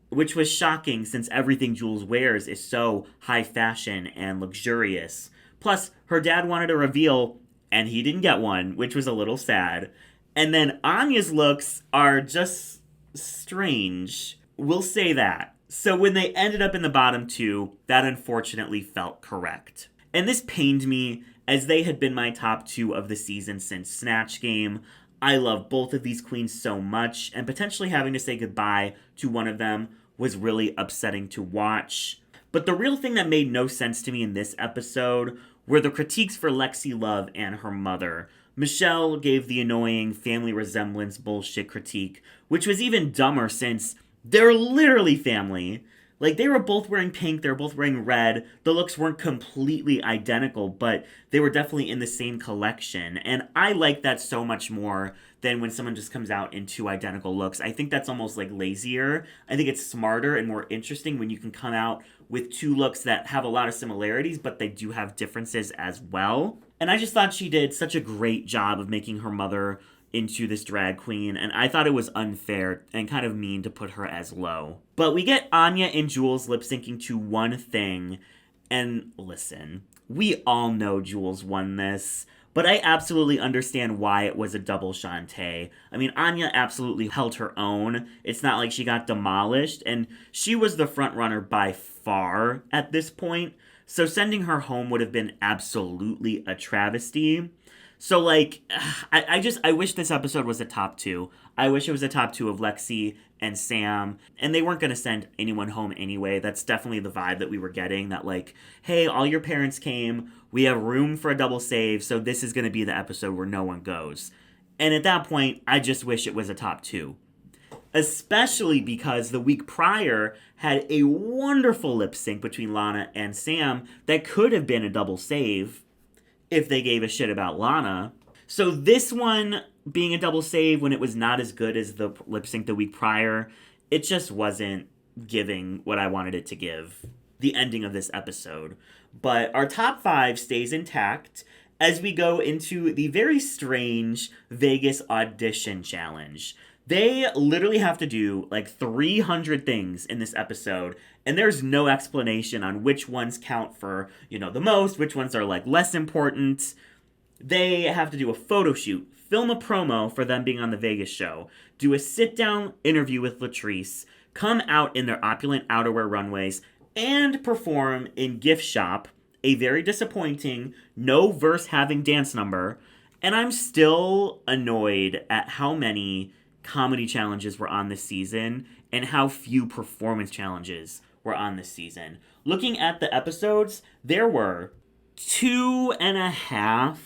which was shocking since everything Jules wears is so high fashion and luxurious. Plus, her dad wanted a reveal, and he didn't get one, which was a little sad. And then Anya's looks are just strange. We'll say that. So when they ended up in the bottom two, that unfortunately felt correct. And this pained me, as they had been my top two of the season since Snatch Game. I love both of these queens so much, and potentially having to say goodbye to one of them was really upsetting to watch. But the real thing that made no sense to me in this episode were the critiques for Lexi Love and her mother. Michelle gave the annoying family resemblance bullshit critique, which was even dumber since they're literally family. Like, they were both wearing pink, they were both wearing red. The looks weren't completely identical, but they were definitely in the same collection. And I like that so much more than when someone just comes out in two identical looks. I think that's almost like lazier. I think it's smarter and more interesting when you can come out with two looks that have a lot of similarities, but they do have differences as well. And I just thought she did such a great job of making her mother into this drag queen, and I thought it was unfair and kind of mean to put her as low. But we get Anya and Jules lip syncing to One Thing, and listen, we all know Jules won this, but I absolutely understand why it was a double Shantae. I mean, Anya absolutely held her own. It's not like she got demolished, and she was the front runner by far at this point, so sending her home would have been absolutely a travesty. So, like, I wish this episode was a top two. I wish it was a top two of Lexi and Sam. And they weren't going to send anyone home anyway. That's definitely the vibe that we were getting. That, like, hey, all your parents came. We have room for a double save. So this is going to be the episode where no one goes. And at that point, I just wish it was a top two. Especially because the week prior had a wonderful lip sync between Lana and Sam that could have been a double save if they gave a shit about Lana. So this one being a double save when it was not as good as the lip sync the week prior, it just wasn't giving what I wanted it to give. The ending of this episode. But our top five stays intact, as we go into the very strange Vegas audition challenge. They literally have to do like 300 things in this episode, and there's no explanation on which ones count for, the most, which ones are like less important. They have to do a photo shoot, film a promo for them being on the Vegas show, do a sit-down interview with Latrice, come out in their opulent outerwear runways, and perform in Gift Shop, a very disappointing, no verse having dance number. And I'm still annoyed at how many comedy challenges were on this season and how few performance challenges were on this season. Looking at the episodes, there were 2.5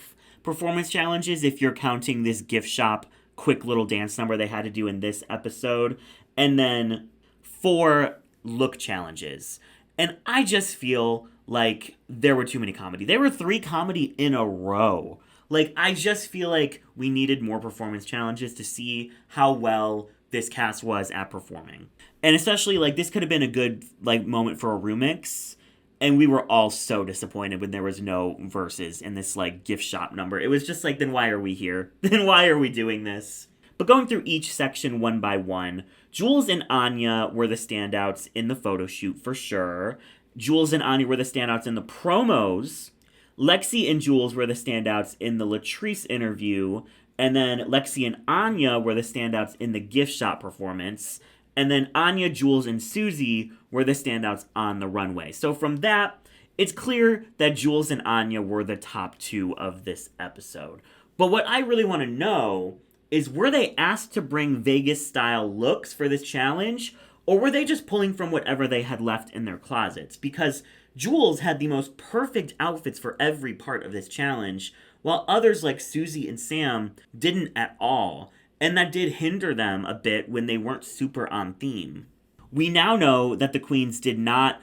performance challenges if you're counting this Gift Shop quick little dance number they had to do in this episode, and then 4 look challenges. And I just feel like there were too many comedy. There were 3 comedy in a row. Like, I just feel like we needed more performance challenges to see how well this cast was at performing. And especially, like, this could have been a good, like, moment for a remix. And we were all so disappointed when there was no verses in this, like, Gift Shop number. It was just like, then why are we here? Then why are we doing this? But going through each section one by one, Jules and Anya were the standouts in the photo shoot for sure. Jules and Anya were the standouts in the promos. Lexi and Jules were the standouts in the Latrice interview. And then Lexi and Anya were the standouts in the Gift Shop performance. And then Anya, Jules, and Susie were the standouts on the runway. So from that, it's clear that Jules and Anya were the top 2 of this episode. But what I really want to know is, were they asked to bring Vegas-style looks for this challenge? Or were they just pulling from whatever they had left in their closets? Because Jules had the most perfect outfits for every part of this challenge, while others like Susie and Sam didn't at all. And that did hinder them a bit when they weren't super on theme. We now know that the queens did not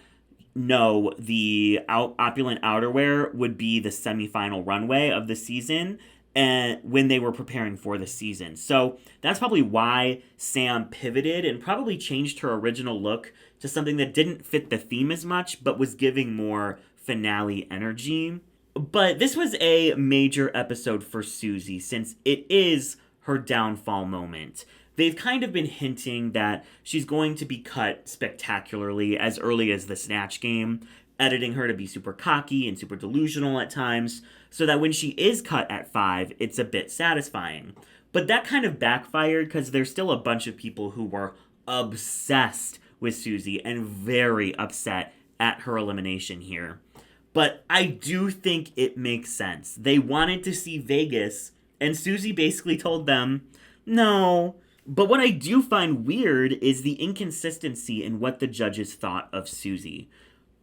know the opulent outerwear would be the semifinal runway of the season, and when they were preparing for the season. So that's probably why Sam pivoted and probably changed her original look to something that didn't fit the theme as much, but was giving more finale energy. But this was a major episode for Susie, since it is her downfall moment. They've kind of been hinting that she's going to be cut spectacularly as early as the Snatch Game, editing her to be super cocky and super delusional at times, so that when she is cut at 5, it's a bit satisfying. But that kind of backfired because there's still a bunch of people who were obsessed with Susie and very upset at her elimination here. But I do think it makes sense. They wanted to see Vegas, and Susie basically told them, no. But what I do find weird is the inconsistency in what the judges thought of Susie.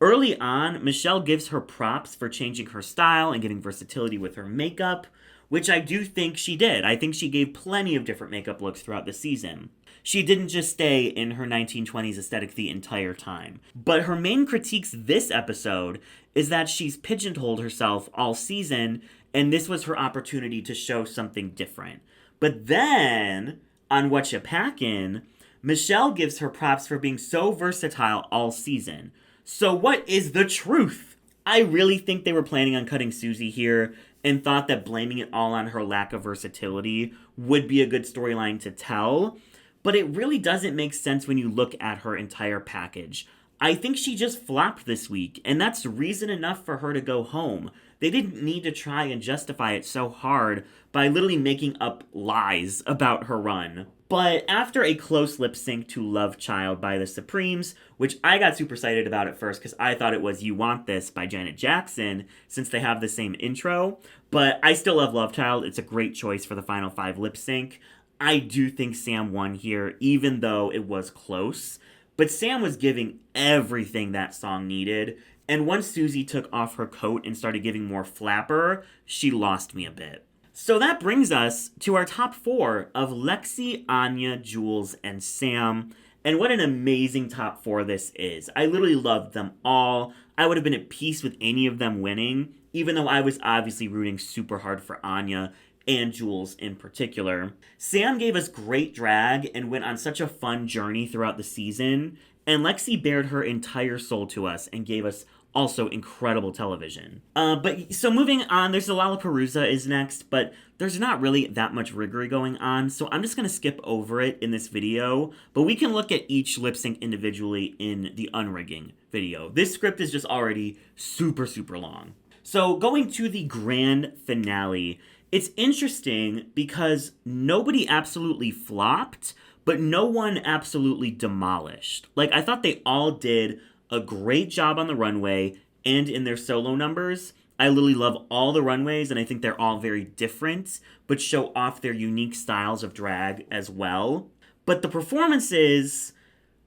Early on, Michelle gives her props for changing her style and getting versatility with her makeup, which I do think she did. I think she gave plenty of different makeup looks throughout the season. She didn't just stay in her 1920s aesthetic the entire time. But her main critiques this episode is that she's pigeonholed herself all season, and this was her opportunity to show something different. But then, on What Ya Packin', Michelle gives her props for being so versatile all season. So what is the truth? I really think they were planning on cutting Susie here and thought that blaming it all on her lack of versatility would be a good storyline to tell. But it really doesn't make sense when you look at her entire package. I think she just flopped this week, and that's reason enough for her to go home. They didn't need to try and justify it so hard by literally making up lies about her run. But after a close lip sync to Love Child by the Supremes, which I got super excited about at first because I thought it was You Want This by Janet Jackson, since they have the same intro, but I still love Love Child. It's a great choice for the final 5 lip sync. I do think Sam won here, even though it was close. But Sam was giving everything that song needed, and once Susie took off her coat and started giving more flapper, she lost me a bit. So that brings us to our top 4 of Lexi, Anya, Jules, and Sam. And what an amazing top 4 this is. I literally loved them all. I would have been at peace with any of them winning, even though I was obviously rooting super hard for Anya and Jules in particular. Sam gave us great drag and went on such a fun journey throughout the season, and Lexi bared her entire soul to us and gave us Also incredible television. But so moving on, there's the Lollapalooza is next, but there's not really that much Riggory going on, so I'm just gonna skip over it in this video, but we can look at each lip sync individually in the unrigging video. This script is just already super, super long. So going to the grand finale, it's interesting because nobody absolutely flopped, but no one absolutely demolished. Like, I thought they all did a great job on the runway and in their solo numbers. I literally love all the runways, and I think they're all very different, but show off their unique styles of drag as well. But the performances,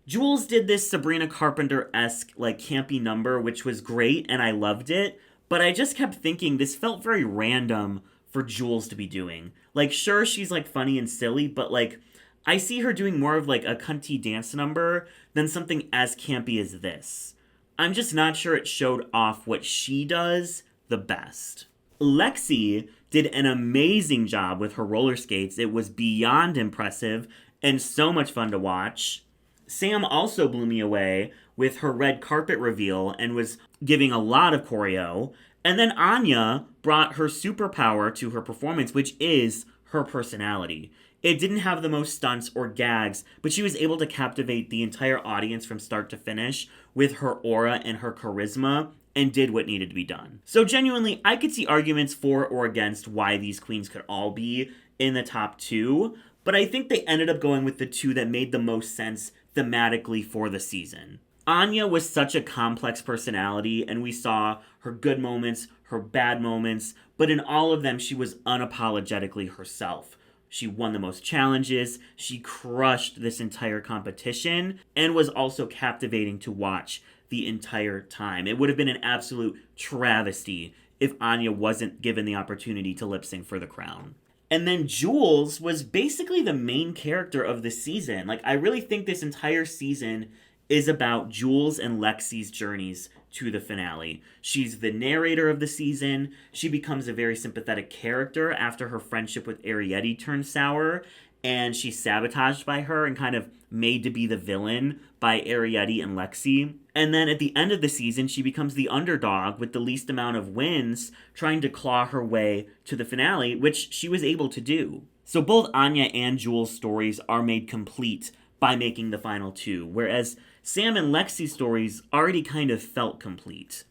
Jules did this Sabrina Carpenter-esque, like, campy number, which was great, and I loved it. But I just kept thinking this felt very random for Jules to be doing. Like, sure, she's, like, funny and silly, but, like, I see her doing more of, like, a cunty dance number than something as campy as this. I'm just not sure it showed off what she does the best. Lexi did an amazing job with her roller skates. It was beyond impressive and so much fun to watch. Sam also blew me away with her red carpet reveal and was giving a lot of choreo. And then Anya brought her superpower to her performance, which is her personality. It didn't have the most stunts or gags, but she was able to captivate the entire audience from start to finish with her aura and her charisma, and did what needed to be done. So genuinely, I could see arguments for or against why these queens could all be in the top two, but I think they ended up going with the two that made the most sense thematically for the season. Anya was such a complex personality, and we saw her good moments, her bad moments, but in all of them, she was unapologetically herself. She won the most challenges, she crushed this entire competition, and was also captivating to watch the entire time. It would have been an absolute travesty if Anya wasn't given the opportunity to lip sync for the crown. And then Jules was basically the main character of the season. Like, I really think this entire season is about Jules and Lexi's journeys to the finale. She's the narrator of the season. She becomes a very sympathetic character after her friendship with Arietti turned sour, and she's sabotaged by her and kind of made to be the villain by Arietti and Lexi. And then at the end of the season, she becomes the underdog with the least amount of wins, trying to claw her way to the finale, which she was able to do. So both Anya and Jules' stories are made complete by making the final two, whereas Sam and Lexi's stories already kind of felt complete.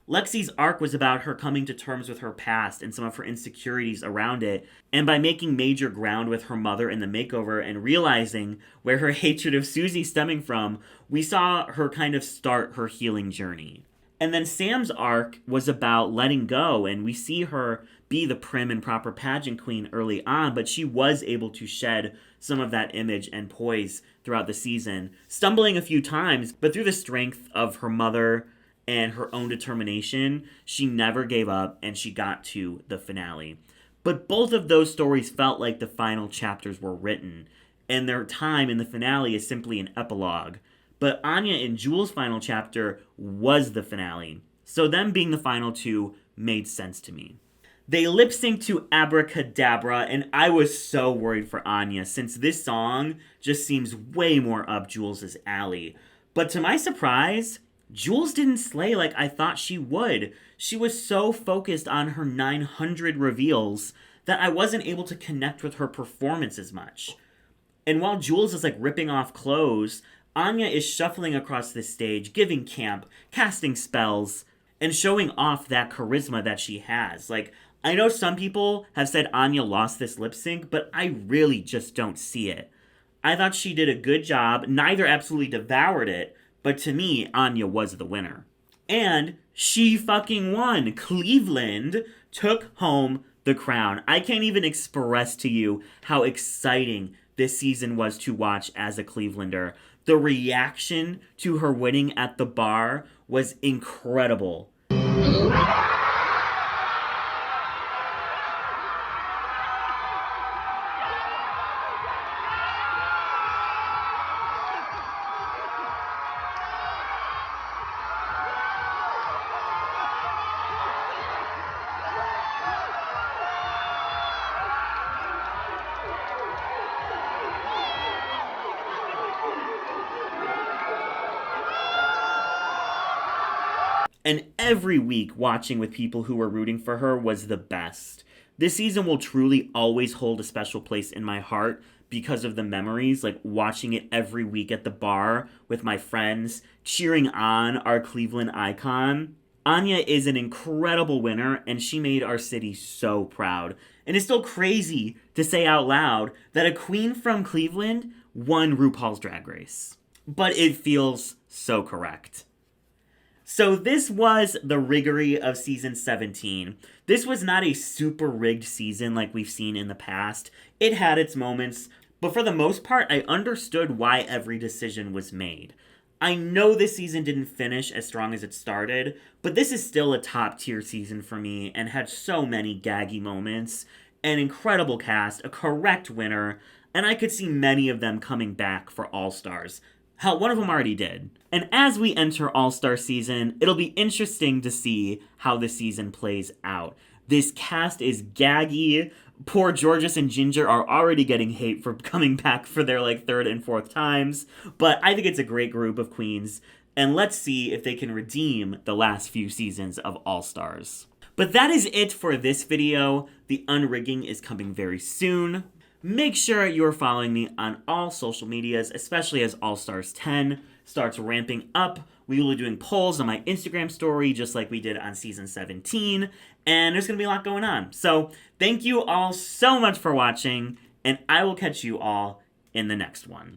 Lexi's arc was about her coming to terms with her past and some of her insecurities around it, and by making major ground with her mother in the makeover and realizing where her hatred of Susie stemming from, we saw her kind of start her healing journey. And then Sam's arc was about letting go, and we see her be the prim and proper pageant queen early on, but she was able to shed some of that image and poise throughout the season, stumbling a few times, but through the strength of her mother and her own determination, she never gave up and she got to the finale. But both of those stories felt like the final chapters were written, and their time in the finale is simply an epilogue. But Anya and Jules' final chapter was the finale, so them being the final two made sense to me. They lip synced to Abracadabra, and I was so worried for Anya, since this song just seems way more up Jules' alley. But to my surprise, Jules didn't slay like I thought she would. She was so focused on her 900 reveals that I wasn't able to connect with her performance as much. And while Jules is like ripping off clothes, Anya is shuffling across the stage, giving camp, casting spells, and showing off that charisma that she has. Like, I know some people have said Anya lost this lip sync, but I really just don't see it. I thought she did a good job. Neither absolutely devoured it, but to me, Anya was the winner. And she fucking won. Cleveland took home the crown. I can't even express to you how exciting this season was to watch as a Clevelander. The reaction to her winning at the bar was incredible. And every week watching with people who were rooting for her was the best. This season will truly always hold a special place in my heart because of the memories, like watching it every week at the bar with my friends, cheering on our Cleveland icon. Anya is an incredible winner, and she made our city so proud. And it's still crazy to say out loud that a queen from Cleveland won RuPaul's Drag Race. But it feels so correct. So this was the Riggory of season 17. This was not a super rigged season like we've seen in the past. It had its moments, but for the most part, I understood why every decision was made. I know this season didn't finish as strong as it started, but this is still a top tier season for me and had so many gaggy moments, an incredible cast, a correct winner, and I could see many of them coming back for All Stars. Hell, one of them already did. And as we enter All-Star season, it'll be interesting to see how the season plays out. This cast is gaggy. Poor Georges and Ginger are already getting hate for coming back for their third and fourth times. But I think it's a great group of queens. And let's see if they can redeem the last few seasons of All-Stars. But that is it for this video. The unrigging is coming very soon. Make sure you're following me on all social medias, especially as All Stars 10 starts ramping up. We will be doing polls on my Instagram story, just like we did on season 17, and there's going to be a lot going on. So thank you all so much for watching, and I will catch you all in the next one.